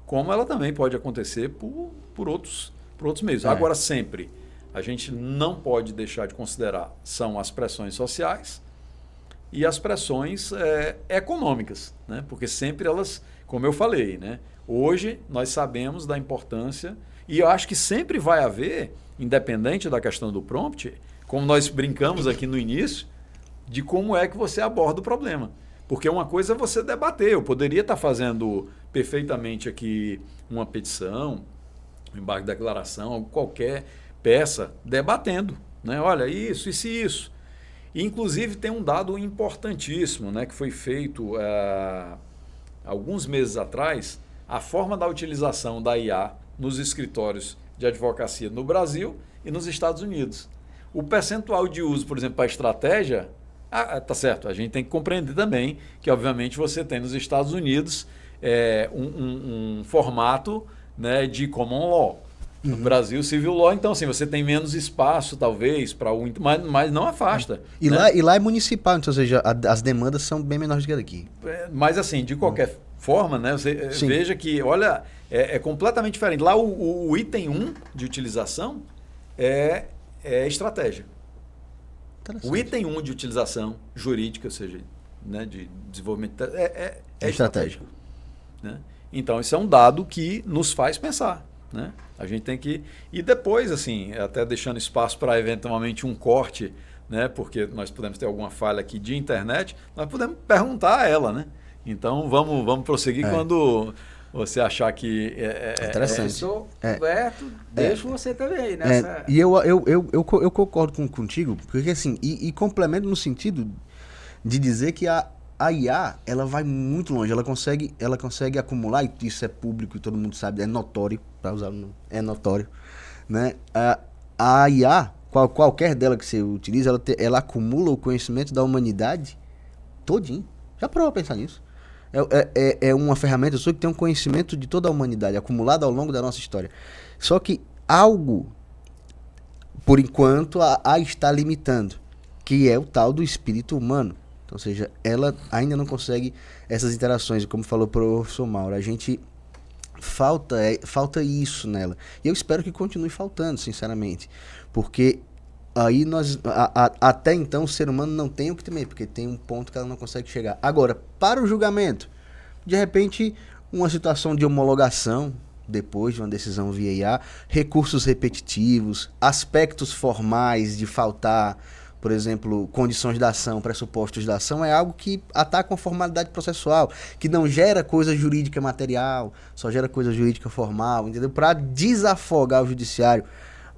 como ela também pode acontecer por outros meios. Agora, sempre, a gente não pode deixar de considerar são as pressões sociais e as pressões econômicas, né? Porque sempre elas, como eu falei, né? Hoje nós sabemos da importância e eu acho que sempre vai haver, independente da questão do prompt, como nós brincamos aqui no início, de como é que você aborda o problema. Porque uma coisa é você debater. Eu poderia estar fazendo perfeitamente aqui uma petição, um embargo de declaração, qualquer peça, debatendo, né? Olha, isso. E, inclusive, tem um dado importantíssimo, né, que foi feito alguns meses atrás, a forma da utilização da IA nos escritórios de advocacia no Brasil e nos Estados Unidos. O percentual de uso, por exemplo, para estratégia, tá certo, a gente tem que compreender também que, obviamente, você tem nos Estados Unidos um formato, né, de common law. No Brasil, civil law, então assim, você tem menos espaço, talvez, para mas não afasta. E, né? lá é municipal, então, ou seja, as demandas são bem menores do que aqui. Mas assim, de qualquer forma, né, você veja que, olha, é completamente diferente. Lá o item 1 de utilização é estratégia. O item 1 de utilização jurídica, ou seja, né, de desenvolvimento, é estratégico. Né? Então, isso é um dado que nos faz pensar. Né? A gente tem que... E depois, assim, até deixando espaço para eventualmente um corte, né? Porque nós podemos ter alguma falha aqui de internet, nós podemos perguntar a ela, né? Então, vamos prosseguir quando você achar que interessante. Roberto, deixo você também nessa... E eu concordo contigo, porque assim, e complemento no sentido de dizer que a IA, ela vai muito longe, ela consegue acumular, e isso é público e todo mundo sabe, é notório, para usar é notório, né? A IA, qualquer dela que você utiliza, ela acumula o conhecimento da humanidade todinho. Já parou pra pensar nisso? É uma ferramenta só que tem um conhecimento de toda a humanidade, acumulado ao longo da nossa história. Só que algo, por enquanto, a está limitando, que é o tal do espírito humano. Ou seja, ela ainda não consegue essas interações. E como falou o professor Mauro, a gente falta isso nela. E eu espero que continue faltando, sinceramente. Porque aí até então o ser humano não tem o que temer, porque tem um ponto que ela não consegue chegar. Agora, para o julgamento, de repente, uma situação de homologação, depois de uma decisão via IA, recursos repetitivos, aspectos formais de faltar, por exemplo, condições da ação, pressupostos da ação, é algo que ataca a formalidade processual, que não gera coisa jurídica material, só gera coisa jurídica formal, entendeu? Para desafogar o judiciário.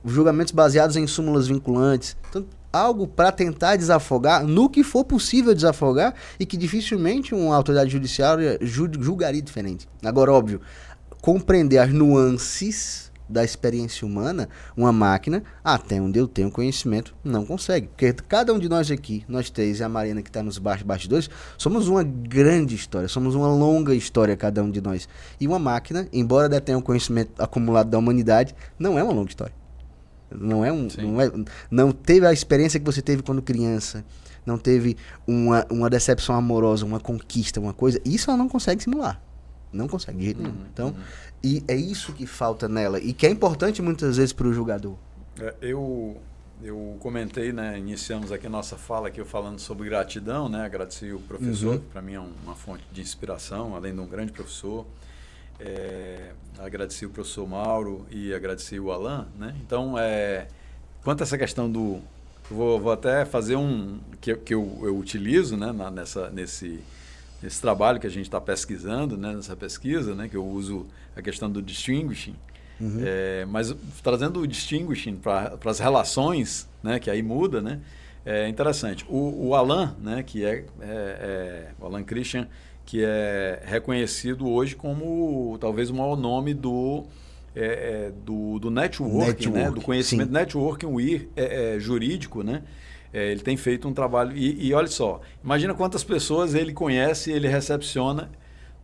Os julgamentos baseados em súmulas vinculantes. Então, algo para tentar desafogar, no que for possível desafogar, e que dificilmente uma autoridade judiciária julgaria diferente. Agora, óbvio, compreender as nuances da experiência humana, uma máquina, até onde eu tenho conhecimento, não consegue. Porque cada um de nós aqui, nós três e a Marina que está nos bastidores, somos uma grande história, somos uma longa história cada um de nós. E uma máquina, embora detenha um conhecimento acumulado da humanidade, não é uma longa história. Não teve a experiência que você teve quando criança, não teve uma decepção amorosa, uma conquista, uma coisa. Isso ela não consegue simular. Não consegue de jeito nenhum. Então, e é isso que falta nela e que é importante muitas vezes para o julgador. Eu comentei, né, iniciamos aqui a nossa fala aqui falando sobre gratidão, né, agradeci o professor, que para mim é uma fonte de inspiração, além de um grande professor. Agradeci o professor Mauro e agradeci o Alan, né? Então, quanto a essa questão do... Vou até fazer que eu utilizo, né, nesse trabalho que a gente está pesquisando, né, nessa pesquisa, né, que eu uso a questão do distinguishing, mas trazendo o distinguishing para as relações, né, que aí muda, né, É interessante. O Alan, né, que o Alan Christian, que é reconhecido hoje como talvez o maior nome do networking, né, do conhecimento, networking jurídico, né? Ele tem feito um trabalho. E olha só, imagina quantas pessoas ele conhece, ele recepciona.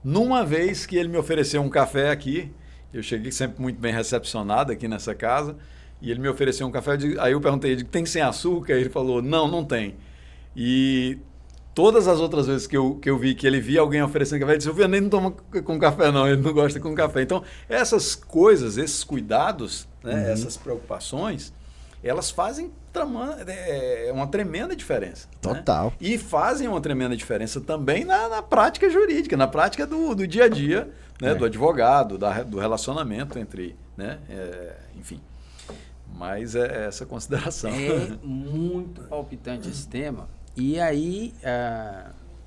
Numa vez que ele me ofereceu um café aqui, eu cheguei sempre muito bem recepcionado aqui nessa casa, e ele me ofereceu um café, aí eu perguntei, tem sem açúcar? Ele falou, não tem. E todas as outras vezes que eu vi que ele via alguém oferecendo café, ele disse, o Vianney não toma com café não, ele não gosta com café. Então, essas coisas, esses cuidados, né, essas preocupações, elas fazem uma tremenda diferença. Total. Né? E fazem uma tremenda diferença também na prática jurídica, na prática do dia a dia, né, do advogado, do relacionamento entre, né, enfim. Mas é essa consideração. É muito palpitante esse tema. E aí,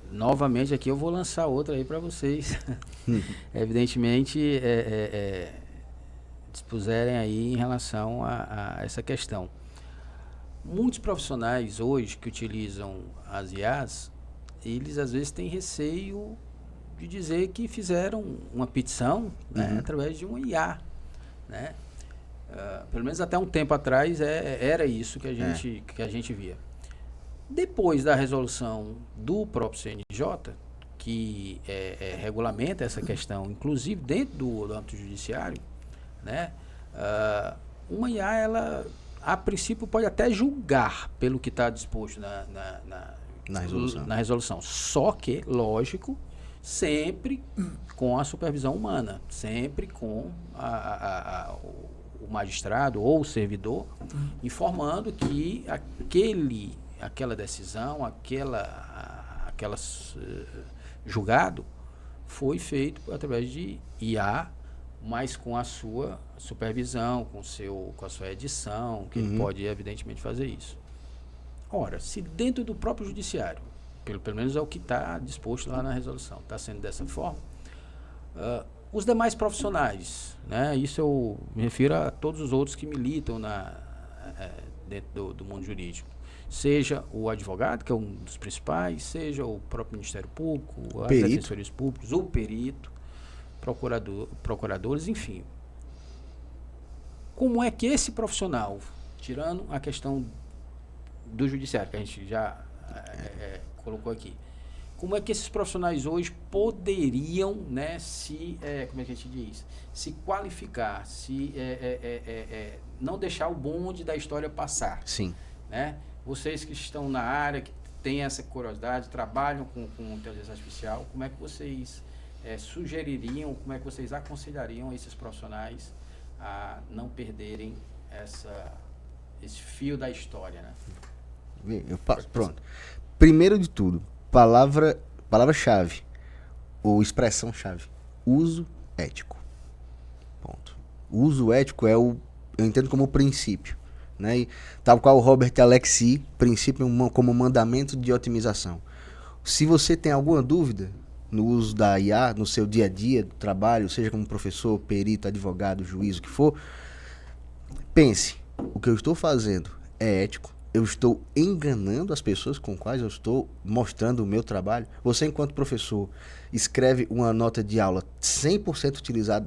novamente aqui eu vou lançar outra aí para vocês. Evidentemente, dispuserem aí em relação a essa questão. Muitos profissionais hoje que utilizam as IAs, eles às vezes têm receio de dizer que fizeram uma petição, né, através de uma IA, né? Pelo menos até um tempo atrás era isso que a gente via. Depois da resolução do próprio CNJ, que regulamenta essa questão, inclusive dentro do âmbito judiciário, né, uma IA, ela, a princípio, pode até julgar pelo que está disposto na resolução. Só que, lógico, sempre com a supervisão humana, sempre com o magistrado ou o servidor informando que aquela decisão, julgado foi feito através de IA, mas com a sua supervisão, com a sua edição, que ele pode, evidentemente, fazer isso. Ora, se dentro do próprio judiciário, pelo menos é o que está disposto lá na resolução, está sendo dessa forma, os demais profissionais, né, isso eu me refiro a todos os outros que militam dentro do mundo jurídico, seja o advogado, que é um dos principais, seja o próprio Ministério Público, as defensorias públicas, o perito, procuradores, enfim. Como é que esse profissional, tirando a questão do judiciário, que a gente já colocou aqui, como é que esses profissionais hoje poderiam, né, como é que a gente diz, se qualificar, não deixar o bonde da história passar? Sim. Né? Vocês que estão na área, que têm essa curiosidade, trabalham com inteligência artificial, como é que vocês sugeririam, como é que vocês aconselhariam esses profissionais a não perderem esse fio da história, né? Pronto. Primeiro de tudo, palavra-chave ou expressão-chave, uso ético. Ponto. O uso ético eu entendo como princípio, né? E, tal qual o Robert Alexi, princípio como mandamento de otimização. Se você tem alguma dúvida no uso da IA, no seu dia a dia do trabalho, seja como professor, perito, advogado, juiz, o que for, pense, o que eu estou fazendo é ético? Eu estou enganando as pessoas com quais eu estou mostrando o meu trabalho? Você, enquanto professor, escreve uma nota de aula 100%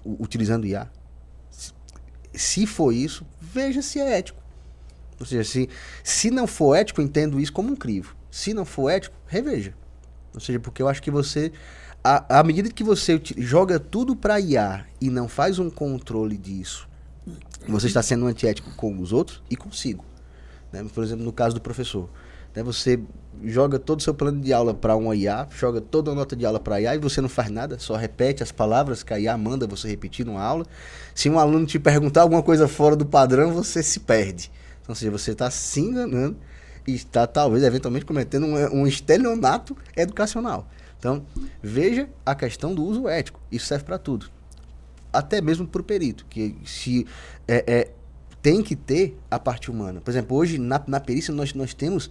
utilizando IA? Se for isso, veja se é ético. Ou seja, se não for ético, entendo isso como um crivo. Se não for ético, reveja. Ou seja, porque eu acho que você, à medida que você joga tudo para IA e não faz um controle disso, você está sendo antiético com os outros e consigo. Né? Por exemplo, no caso do professor, né? Você joga todo o seu plano de aula para uma IA, joga toda a nota de aula para a IA e você não faz nada, só repete as palavras que a IA manda você repetir numa aula. Se um aluno te perguntar alguma coisa fora do padrão, você se perde. Então, ou seja, você está se enganando e está, talvez, eventualmente, cometendo um estelionato educacional. Então, veja a questão do uso ético. Isso serve para tudo. Até mesmo para o perito, que tem que ter a parte humana. Por exemplo, hoje, na perícia, nós temos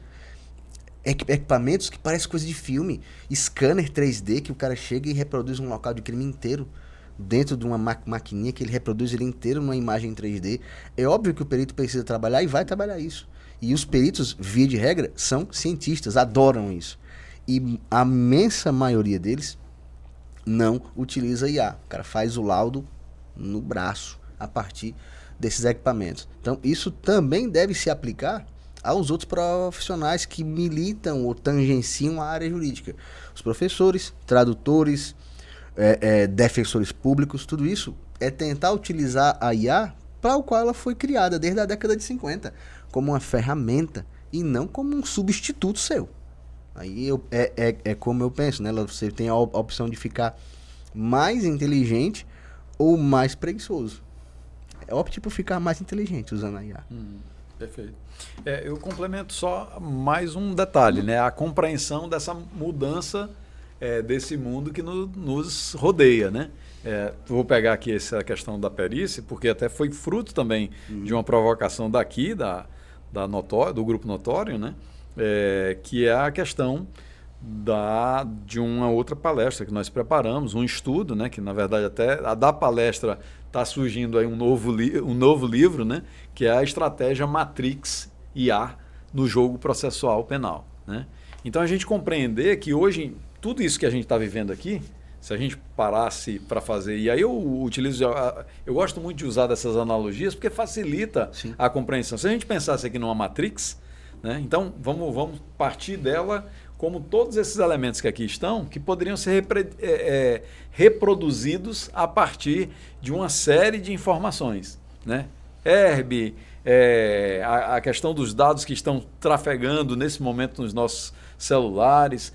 equipamentos que parecem coisa de filme. Scanner 3D, que o cara chega e reproduz um local de crime inteiro dentro de uma maquininha que ele reproduz ele inteiro numa imagem 3D. É óbvio que o perito precisa trabalhar e vai trabalhar isso. E os peritos, via de regra, são cientistas, adoram isso. E a imensa maioria deles não utiliza IA. O cara faz o laudo no braço, a partir desses equipamentos. Então, isso também deve se aplicar aos outros profissionais que militam ou tangenciam a área jurídica. Os professores, tradutores, defensores públicos, tudo isso é tentar utilizar a IA para o qual ela foi criada desde a década de 50, como uma ferramenta e não como um substituto seu. Aí é como eu penso, né? Você tem a opção de ficar mais inteligente ou mais preguiçoso. Opte por ficar mais inteligente usando a IA. Perfeito. Eu complemento só mais um detalhe, né? A compreensão dessa mudança desse mundo que nos rodeia, né? Vou pegar aqui essa questão da perícia, porque até foi fruto também de uma provocação daqui, do Grupo Notório, né? Que é a questão de uma outra palestra que nós preparamos, um estudo, né? Que na verdade até a da palestra está surgindo aí um novo livro, né? Que é a estratégia Matrix IA no jogo processual penal, né? Então a gente compreender que hoje tudo isso que a gente está vivendo aqui, se a gente parasse para fazer, e aí eu gosto muito de usar dessas analogias porque facilita Sim. a compreensão. Se a gente pensasse aqui numa Matrix, né? Então vamos partir dela como todos esses elementos que aqui estão, que poderiam ser reproduzidos a partir de uma série de informações, né? Herb, a questão dos dados que estão trafegando nesse momento nos nossos celulares,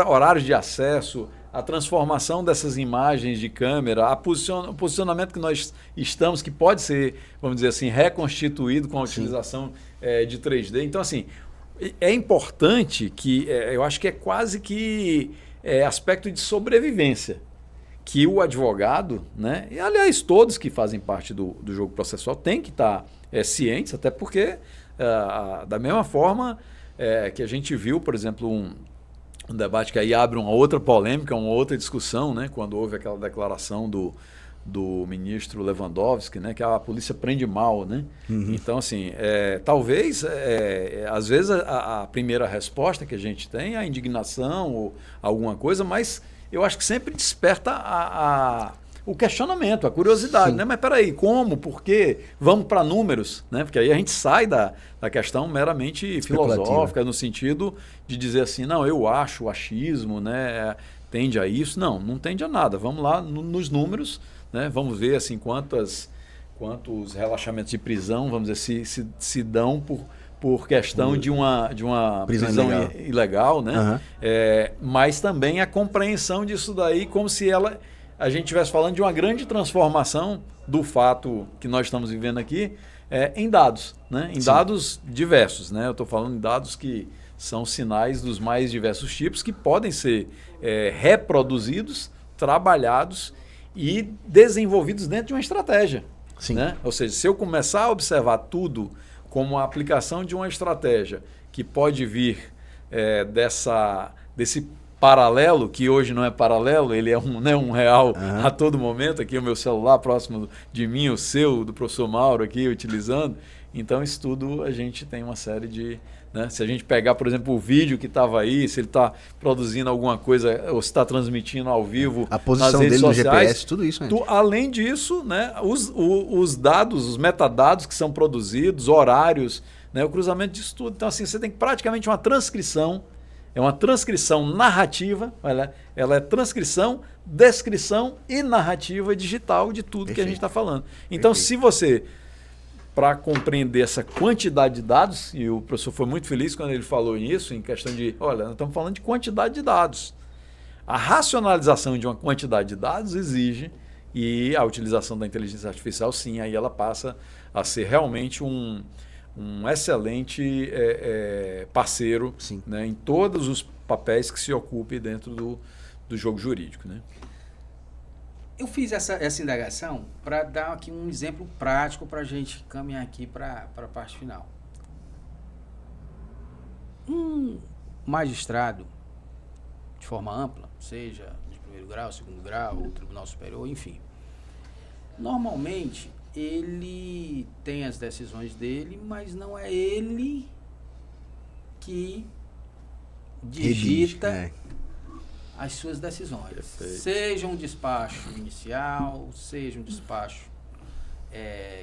horários de acesso, a transformação dessas imagens de câmera, o posicionamento que nós estamos, que pode ser, vamos dizer assim, reconstituído com a utilização de 3D. Então, assim, é importante que, eu acho que é quase que aspecto de sobrevivência, que o advogado, né, e aliás todos que fazem parte do jogo processual têm que estar cientes, até porque da mesma forma que a gente viu, por exemplo, um debate que aí abre uma outra polêmica, uma outra discussão, né, quando houve aquela declaração do ministro Lewandowski, né, que a polícia prende mal, né? Então, assim, talvez, às vezes, a primeira resposta que a gente tem é a indignação ou alguma coisa, mas eu acho que sempre desperta o questionamento, a curiosidade, né? Mas peraí, como, por quê? Vamos para números, né? Porque aí a gente sai da questão meramente filosófica, no sentido de dizer assim, não, eu acho, o achismo, né, tende a isso. Não tende a nada. Vamos lá nos números, né? Vamos ver assim quantos relaxamentos de prisão, vamos dizer, se dão por questão de uma prisão ilegal, né? Mas também a compreensão disso daí como se a gente estivesse falando de uma grande transformação do fato que nós estamos vivendo aqui em dados, né? Em dados diversos, né? Eu estou falando em dados que são sinais dos mais diversos tipos que podem ser reproduzidos, trabalhados e desenvolvidos dentro de uma estratégia. Sim. Né? Ou seja, se eu começar a observar tudo como a aplicação de uma estratégia que pode vir desse paralelo, que hoje não é paralelo, ele é um real a todo momento, aqui o meu celular próximo de mim, o seu, do professor Mauro aqui utilizando. Então, isso tudo a gente tem uma série de... Né? Se a gente pegar, por exemplo, o vídeo que estava aí, se ele está produzindo alguma coisa ou se está transmitindo ao vivo a posição nas redes dele sociais, no GPS, tudo isso. Além disso, né, os dados, os metadados que são produzidos, horários, né, o cruzamento disso tudo. Então, assim, você tem praticamente uma transcrição, é uma transcrição narrativa, ela é transcrição, descrição e narrativa digital de tudo que a gente está falando. Então, se você... Para compreender essa quantidade de dados, e o professor foi muito feliz quando ele falou nisso, em questão de, olha, nós estamos falando de quantidade de dados. A racionalização de uma quantidade de dados exige, e a utilização da inteligência artificial, sim, aí ela passa a ser realmente um excelente parceiro, né, em todos os papéis que se ocupe dentro do jogo jurídico, né? Eu fiz essa indagação para dar aqui um exemplo prático para a gente caminhar aqui para a parte final. Um magistrado, de forma ampla, seja de primeiro grau, segundo grau, ou tribunal superior, enfim. Normalmente, ele tem as decisões dele, mas não é ele que digita as suas decisões. Perfeito. Seja um despacho inicial, seja um despacho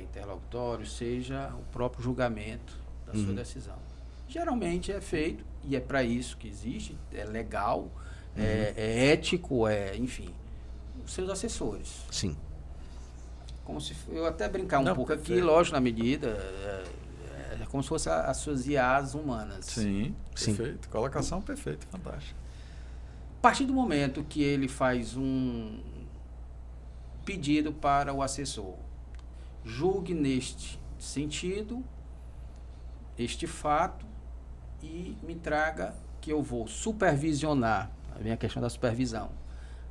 interlocutório, seja o próprio julgamento da sua decisão. Geralmente é feito, e é para isso que existe, é legal, é ético, enfim, os seus assessores. Sim. Como se eu até brincar Não, pouco aqui, perfeito. lógico, na medida, é como se fossem as suas IAs humanas. Sim, Sim. perfeito. Colocação perfeita, fantástico. A partir do momento que ele faz um pedido para o assessor, julgue neste sentido, este fato, e me traga que eu vou supervisionar, aí vem a questão da supervisão,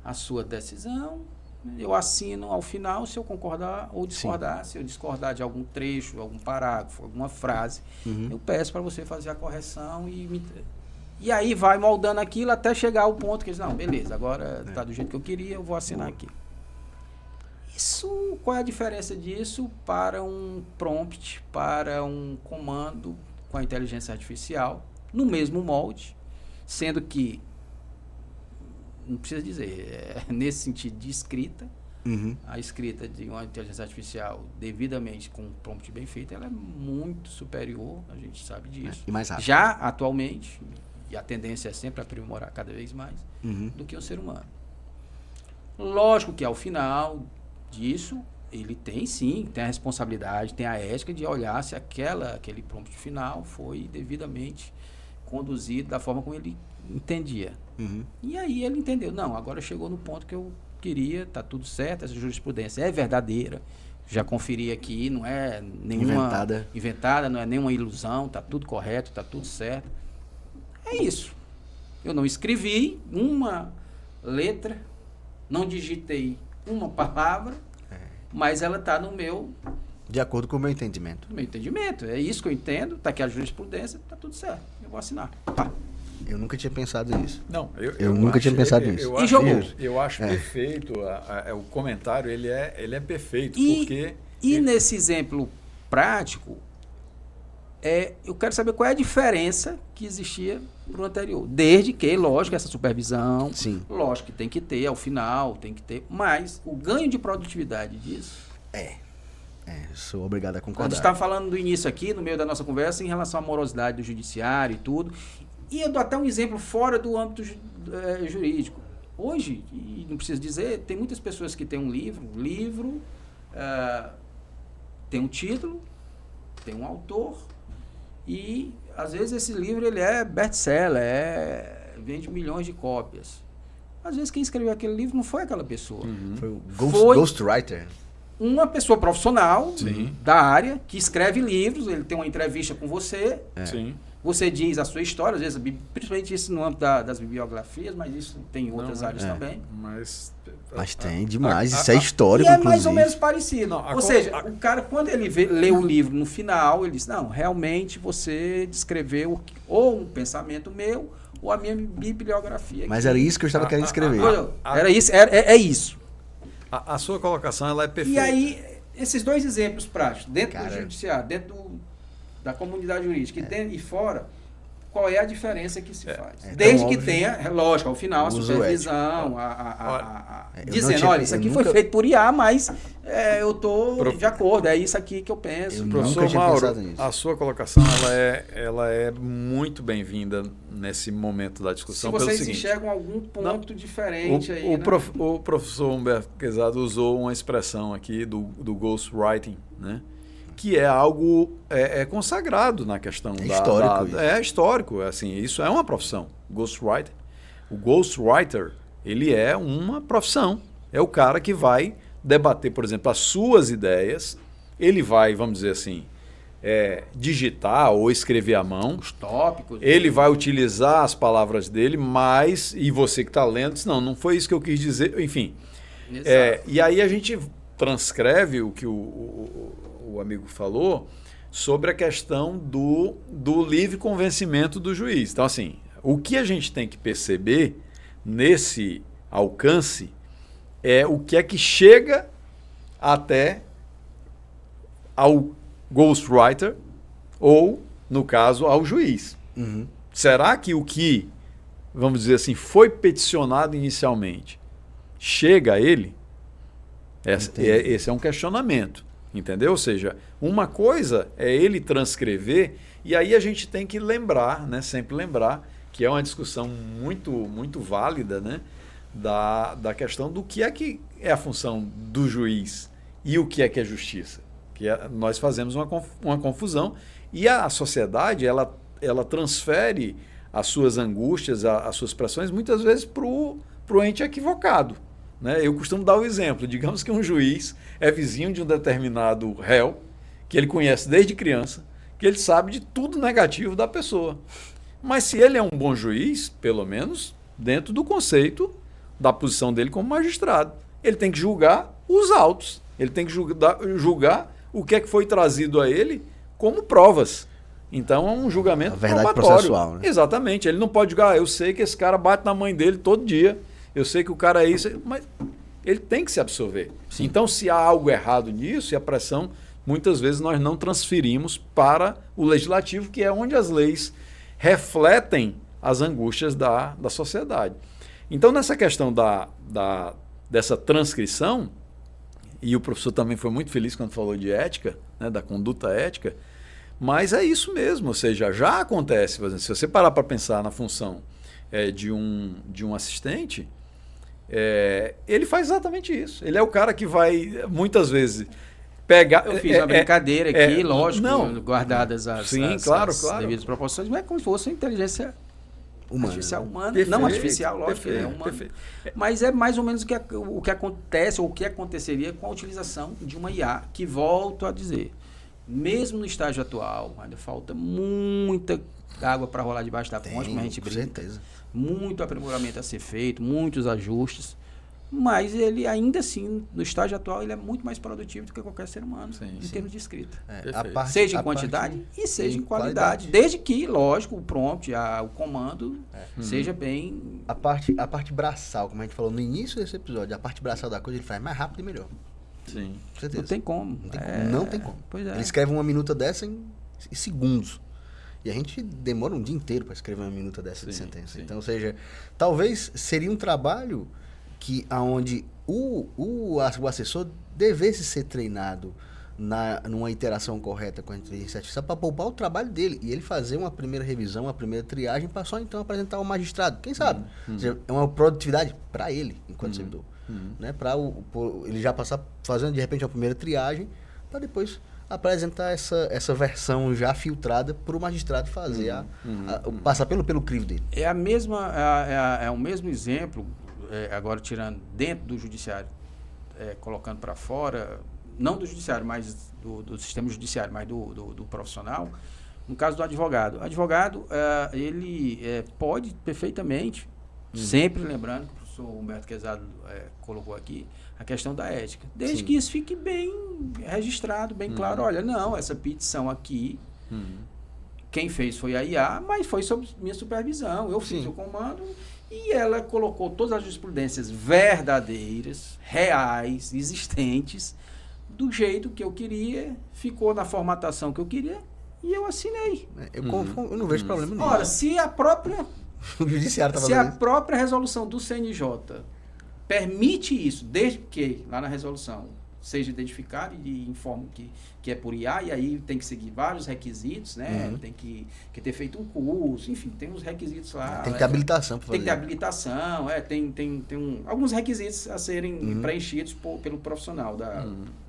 a sua decisão, eu assino ao final se eu concordar ou discordar. Se eu discordar de algum trecho, algum parágrafo, alguma frase, eu peço para você fazer a correção e aí vai moldando aquilo até chegar ao ponto que diz, não, beleza, agora está do jeito que eu queria, eu vou assinar aqui. Qual é a diferença disso para um prompt, para um comando com a inteligência artificial, no mesmo molde, sendo que, não precisa dizer, nesse sentido de escrita, a escrita de uma inteligência artificial devidamente com um prompt bem feito, ela é muito superior, a gente sabe disso. E mais rápido. Já atualmente, e a tendência é sempre aprimorar cada vez mais, do que um ser humano. Lógico que ao final disso, ele tem a responsabilidade, tem a ética de olhar se aquele prompt final foi devidamente conduzido da forma como ele entendia. E aí ele entendeu, não, agora chegou no ponto que eu queria, está tudo certo, essa jurisprudência é verdadeira, já conferi aqui, não é nenhuma inventada, não é nenhuma ilusão, está tudo correto, está tudo certo. É isso. Eu não escrevi uma letra, não digitei uma palavra, mas ela está no meu... De acordo com o meu entendimento. No meu entendimento. É isso que eu entendo, está aqui a jurisprudência, está tudo certo. Eu vou assinar. Tá. Eu nunca tinha pensado nisso. Não, eu nunca tinha pensado nisso. E jogou. Eu acho perfeito, o comentário ele é perfeito, porque... E nesse exemplo prático, eu quero saber qual é a diferença que existia para o anterior. Desde que, lógico, essa supervisão, Sim. lógico que tem que ter, ao final, tem que ter, mas o ganho de produtividade disso... Sou obrigado a A gente concordar. estava falando do início aqui, no meio da nossa conversa, em relação à morosidade do judiciário e tudo. E eu dou até um exemplo fora do âmbito jurídico. Hoje, e não preciso dizer, tem muitas pessoas que têm um livro, tem um título, tem um autor, e às vezes esse livro ele é best-seller, vende milhões de cópias. Às vezes quem escreveu aquele livro não foi aquela pessoa. Foi o Foi- Ghostwriter. Uma pessoa profissional Sim. da área, que escreve livros, ele tem uma entrevista com você, Sim. você diz a sua história, às vezes, principalmente isso no âmbito das bibliografias, mas isso tem em outras áreas também. Mas Tem demais. Isso é E histórico, é inclusive. mais ou menos parecido. Não, Ou seja, o cara, quando ele lê o livro no final, ele diz, não, realmente você descreveu ou um pensamento meu, ou a minha bibliografia. Mas aqui. era isso que eu estava querendo escrever. Era isso, é isso. a sua colocação ela é perfeita. E aí, esses dois exemplos práticos, dentro do Cara, judiciário, dentro da comunidade jurídica e fora, qual é a diferença que se faz? Desde que óbvio. tenha, lógico, ao final, a Uso supervisão, eu não dizendo, tinha- olha, isso eu aqui nunca- foi feito por IA, mas eu estou de acordo, é isso aqui que eu penso. Eu nunca Professor tinha Mauro, pensado nisso. a sua colocação ela é muito bem-vinda nesse momento da Se discussão. Pelo vocês seguinte, enxergam algum ponto diferente aí, né? o professor Humberto Quezado usou uma expressão aqui do ghostwriting, né? Que é algo consagrado na questão histórico isso. É histórico, assim, isso é uma profissão. Ghostwriter. O ghostwriter, ele é uma profissão. É o cara que vai debater, por exemplo, as suas ideias. Ele vai, vamos dizer assim, digitar ou escrever à mão. Os tópicos. Ele vai utilizar as palavras dele, mas... E você que está lendo, diz, não foi isso que eu quis dizer. Enfim. Exato. E aí a gente transcreve o que o amigo falou sobre a questão do livre convencimento do juiz. Então, assim, o que a gente tem que perceber nesse alcance é o que é que chega até ao ghostwriter ou, no caso, ao juiz. Será que o que, vamos dizer assim, foi peticionado inicialmente chega a ele? Esse é um questionamento, entendeu? Ou seja, uma coisa é ele transcrever, e aí a gente tem que lembrar, né, sempre lembrar, que é uma discussão muito, muito válida, né, da questão do que é a função do juiz e o que é justiça. Nós fazemos uma confusão, e a sociedade ela transfere as suas angústias, as suas pressões, muitas vezes para o ente equivocado. Né? Eu costumo dar o exemplo, digamos que um juiz é vizinho de um determinado réu, que ele conhece desde criança, que ele sabe de tudo negativo da pessoa. Mas se ele é um bom juiz, pelo menos dentro do conceito da posição dele como magistrado, ele tem que julgar os autos, ele tem que julgar o que é que foi trazido a ele como provas. Então é um julgamento probatório. Processual, né? Exatamente. Ele não pode julgar, eu sei que esse cara bate na mãe dele todo dia, eu sei que o cara é isso, mas ele tem que se absorver. Sim. Então, se há algo errado nisso, e a pressão, muitas vezes nós não transferimos para o legislativo, que é onde as leis refletem as angústias da sociedade. Então, nessa questão dessa transcrição, e o professor também foi muito feliz quando falou de ética, né, da conduta ética, mas é isso mesmo, ou seja, já acontece. Por exemplo, se você parar para pensar na função de um assistente, ele faz exatamente isso. Ele é o cara que vai, muitas vezes, pegar... Eu fiz uma brincadeira aqui, lógico, não, guardadas as claro. devidas proporções, mas é como se fosse uma inteligência artificial humana. Perfeito, não artificial, lógico, perfeito, é humana. Perfeito. Mas é mais ou menos o que acontece, ou o que aconteceria com a utilização de uma IA, que, volto a dizer, mesmo no estágio atual, ainda falta muita água para rolar debaixo da ponte, como a gente brinca. Certeza. Muito aprimoramento a ser feito, muitos ajustes, mas ele ainda assim, no estágio atual, ele é muito mais produtivo do que qualquer ser humano, em termos de escrita. Seja em quantidade e seja em qualidade. Desde que, lógico, o prompt, o comando, seja bem... A parte braçal, como a gente falou no início desse episódio, a parte braçal da coisa ele faz mais rápido e melhor. Sim. Com certeza. Não tem como. Não tem como. Pois é. Ele escreve uma minuta dessa em segundos. E a gente demora um dia inteiro para escrever uma minuta dessa de sentença. Sim. Então, ou seja, talvez seria um trabalho onde o assessor devesse ser treinado numa interação correta com a inteligência artificial para poupar o trabalho dele e ele fazer uma primeira revisão, uma primeira triagem para só então apresentar ao magistrado. Quem sabe? Ou seja, é uma produtividade para ele enquanto servidor. Né? Para ele já passar fazendo de repente uma primeira triagem para depois apresentar essa versão já filtrada para o magistrado fazer passar pelo crivo dele. É o mesmo exemplo, agora tirando dentro do judiciário, colocando para fora, não do judiciário, mas do sistema judiciário, mas do profissional, no caso do advogado. O advogado, ele pode perfeitamente, sempre lembrando que o professor Humberto Quezado colocou aqui, a questão da ética. Desde que isso fique bem registrado, bem claro. Olha, não, essa petição aqui, quem fez foi a IA, mas foi sob minha supervisão. Eu fiz o comando e ela colocou todas as jurisprudências verdadeiras, reais, existentes, do jeito que eu queria, ficou na formatação que eu queria e eu assinei. Eu não vejo problema nenhum. Ora, se a própria... o judiciário tá se a própria resolução do CNJ permite isso, desde que lá na resolução seja identificado e informe que é por IA, e aí tem que seguir vários requisitos, né? Tem que ter feito um curso, enfim, tem uns requisitos lá. Tem que ter habilitação para fazer. Tem que ter habilitação, tem alguns requisitos a serem preenchidos pelo profissional do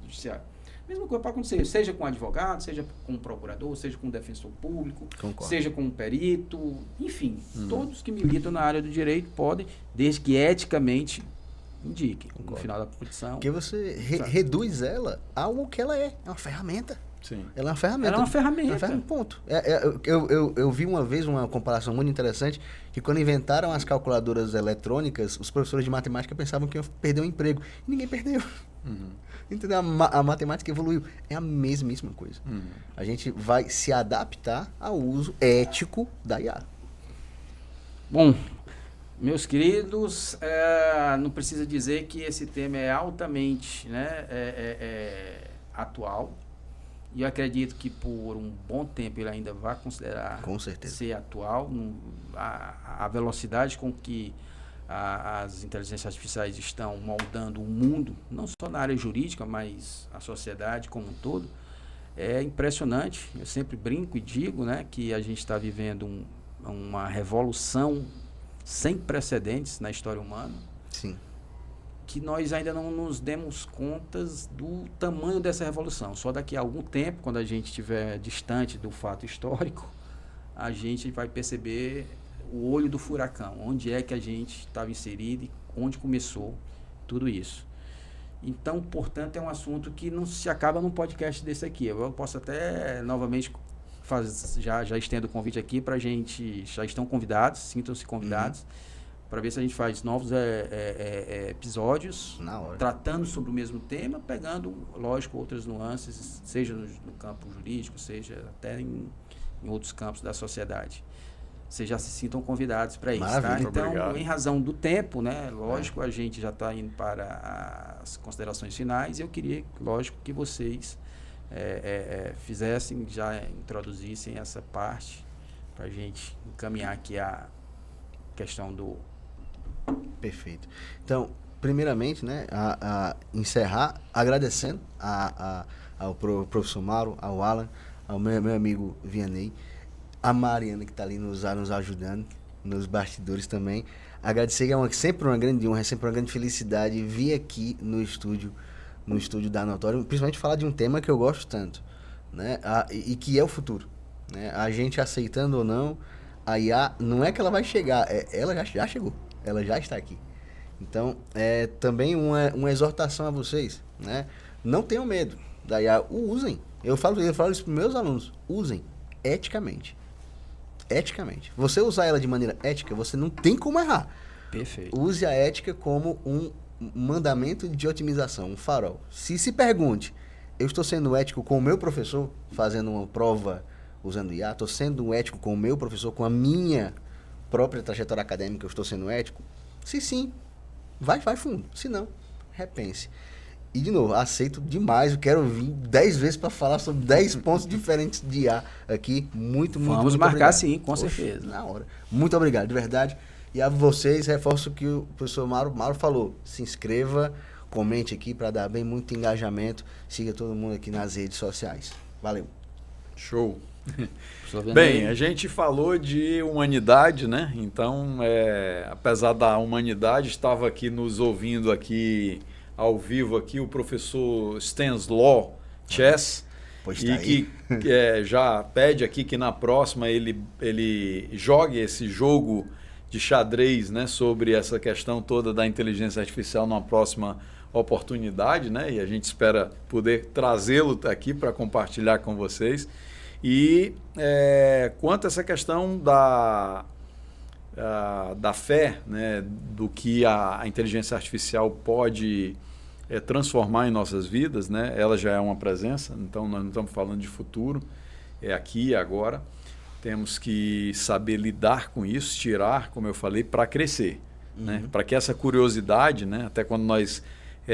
judiciário. Mesma coisa para acontecer, seja com advogado, seja com procurador, seja com defensor público, seja com perito, enfim, todos que militam na área do direito podem, desde que eticamente indiquem no final da petição. Porque você reduz ela ao que ela é uma ferramenta. Sim. Ela é uma ferramenta. Ela é uma ferramenta. Ponto. Eu vi uma vez uma comparação muito interessante, que quando inventaram as calculadoras eletrônicas, os professores de matemática pensavam que iam perder o emprego. E ninguém perdeu. Entendeu? A matemática evoluiu. É a mesmíssima coisa. A gente vai se adaptar ao uso ético da IA. Bom, meus queridos, não precisa dizer que esse tema é altamente atual. E eu acredito que por um bom tempo ele ainda vai considerar Com certeza. ser atual. A velocidade com que as inteligências artificiais estão moldando o mundo, não só na área jurídica, mas a sociedade como um todo, é impressionante. Eu sempre brinco e digo, né, que a gente está vivendo uma revolução sem precedentes na história humana. Sim. Que nós ainda não nos demos contas do tamanho dessa revolução. Só daqui a algum tempo, quando a gente estiver distante do fato histórico, a gente vai perceber o olho do furacão, onde é que a gente estava inserido e onde começou tudo isso. Então, portanto, é um assunto que não se acaba num podcast desse aqui. Eu posso até novamente já estendo o convite aqui para a gente, já estão convidados, sintam-se convidados, para ver se a gente faz novos episódios tratando sobre o mesmo tema, pegando, lógico, outras nuances, seja no campo jurídico, seja até em outros campos da sociedade. Vocês já se sintam convidados para isso, tá? Então, obrigado. em razão do tempo, né? Lógico, a gente já está indo para as considerações finais e eu queria, lógico, que vocês fizessem, já introduzissem essa parte para a gente encaminhar aqui a questão do... Perfeito. Então, primeiramente, né, encerrar agradecendo ao professor Mauro, ao Alan, ao meu amigo Vianney, a Mariana que está ali nos ajudando, nos bastidores também. Agradecer, que é sempre uma grande honra, é sempre uma grande felicidade vir aqui no estúdio da Notório, principalmente falar de um tema que eu gosto tanto, né, e que é o futuro. Né? A gente aceitando ou não, a IA não é que ela vai chegar, ela já chegou. Ela já está aqui. Então, é também uma exortação a vocês, né? Não tenham medo da IA, usem. Eu falo isso para os meus alunos, usem eticamente. Eticamente. Você usar ela de maneira ética, você não tem como errar. Perfeito. Use a ética como um mandamento de otimização, um farol. Se pergunte, eu estou sendo ético com o meu professor, fazendo uma prova usando IA, estou sendo ético com o meu professor, com a minha própria trajetória acadêmica, eu estou sendo ético? Se sim, vai fundo. Se não, repense. E, de novo, aceito demais. Eu quero vir 10 vezes para falar sobre 10 pontos diferentes de IA aqui. Muito Vamos marcar obrigado. sim, com Poxa, certeza. Na hora. Muito obrigado, de verdade. E a vocês, reforço o que o professor Mauro falou. Se inscreva, comente aqui para dar bem muito engajamento. Siga todo mundo aqui nas redes sociais. Valeu. Show. Bem, a gente falou de humanidade, né? Então, apesar da humanidade, estava aqui nos ouvindo aqui ao vivo aqui o professor Stanislaw Chess, e que já pede aqui que na próxima ele jogue esse jogo de xadrez, né, sobre essa questão toda da inteligência artificial numa próxima oportunidade, né? E a gente espera poder trazê-lo aqui para compartilhar com vocês. E quanto a essa questão da fé, né, do que a inteligência artificial pode transformar em nossas vidas, né, ela já é uma presença, então nós não estamos falando de futuro, é aqui e agora. Temos que saber lidar com isso, tirar, como eu falei, para crescer. Né, para que essa curiosidade, né, até quando nós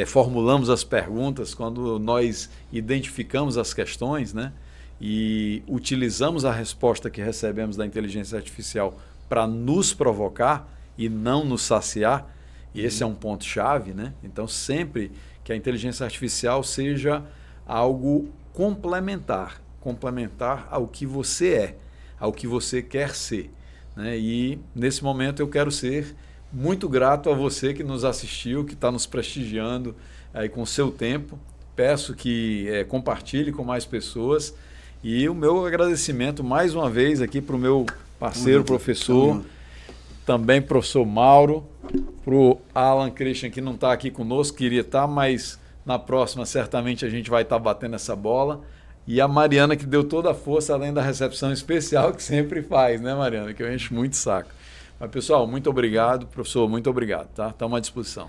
formulamos as perguntas, quando nós identificamos as questões, né, e utilizamos a resposta que recebemos da inteligência artificial para nos provocar e não nos saciar, e esse é um ponto-chave, né? Então, sempre que a inteligência artificial seja algo complementar ao que você é, ao que você quer ser. Né? E, nesse momento, eu quero ser muito grato a você que nos assistiu, que está nos prestigiando aí com o seu tempo. Peço que compartilhe com mais pessoas. E o meu agradecimento mais uma vez aqui para o meu parceiro, professor, também professor Mauro, para o Alan Christian, que não está aqui conosco, queria estar, mas na próxima certamente a gente vai estar batendo essa bola. E a Mariana, que deu toda a força, além da recepção especial que sempre faz, né, Mariana? Que eu encho muito o saco. Mas, pessoal, muito obrigado. Professor, muito obrigado, tá? Estamos à disposição.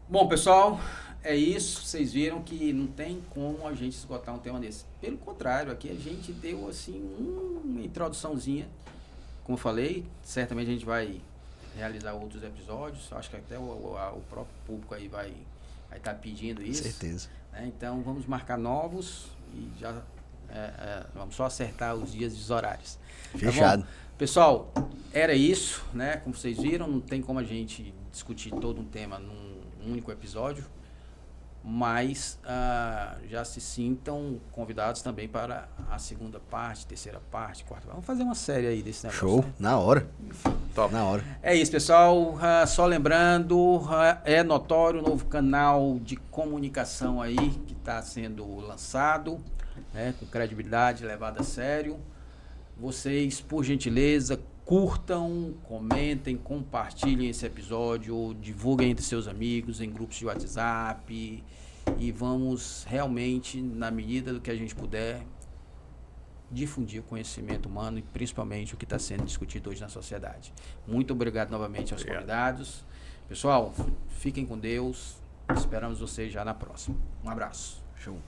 Bom, pessoal, é isso. Vocês viram que não tem como a gente esgotar um tema desse. Pelo contrário, aqui a gente deu assim uma introduçãozinha. Como eu falei, certamente a gente vai realizar outros episódios. Acho que até o próprio público aí vai estar pedindo isso. Com certeza. Né? Então vamos marcar novos e já Vamos só acertar os dias e os horários. Fechado. Tá bom? Pessoal, era isso, né? Como vocês viram, não tem como a gente discutir todo um tema num único episódio, mas já se sintam convidados também para a segunda parte, terceira parte, quarta. Vamos fazer uma série aí desse negócio. Show, né? na hora. Top. Na hora. É isso, pessoal. Só lembrando, é notório o novo canal de comunicação aí que está sendo lançado, né, com credibilidade, levado a sério. Vocês, por gentileza, curtam, comentem, compartilhem esse episódio, divulguem entre seus amigos, em grupos de WhatsApp e vamos realmente, na medida do que a gente puder, difundir o conhecimento humano e principalmente o que está sendo discutido hoje na sociedade. Muito obrigado novamente aos convidados. Pessoal, fiquem com Deus. Esperamos vocês já na próxima. Um abraço. Show.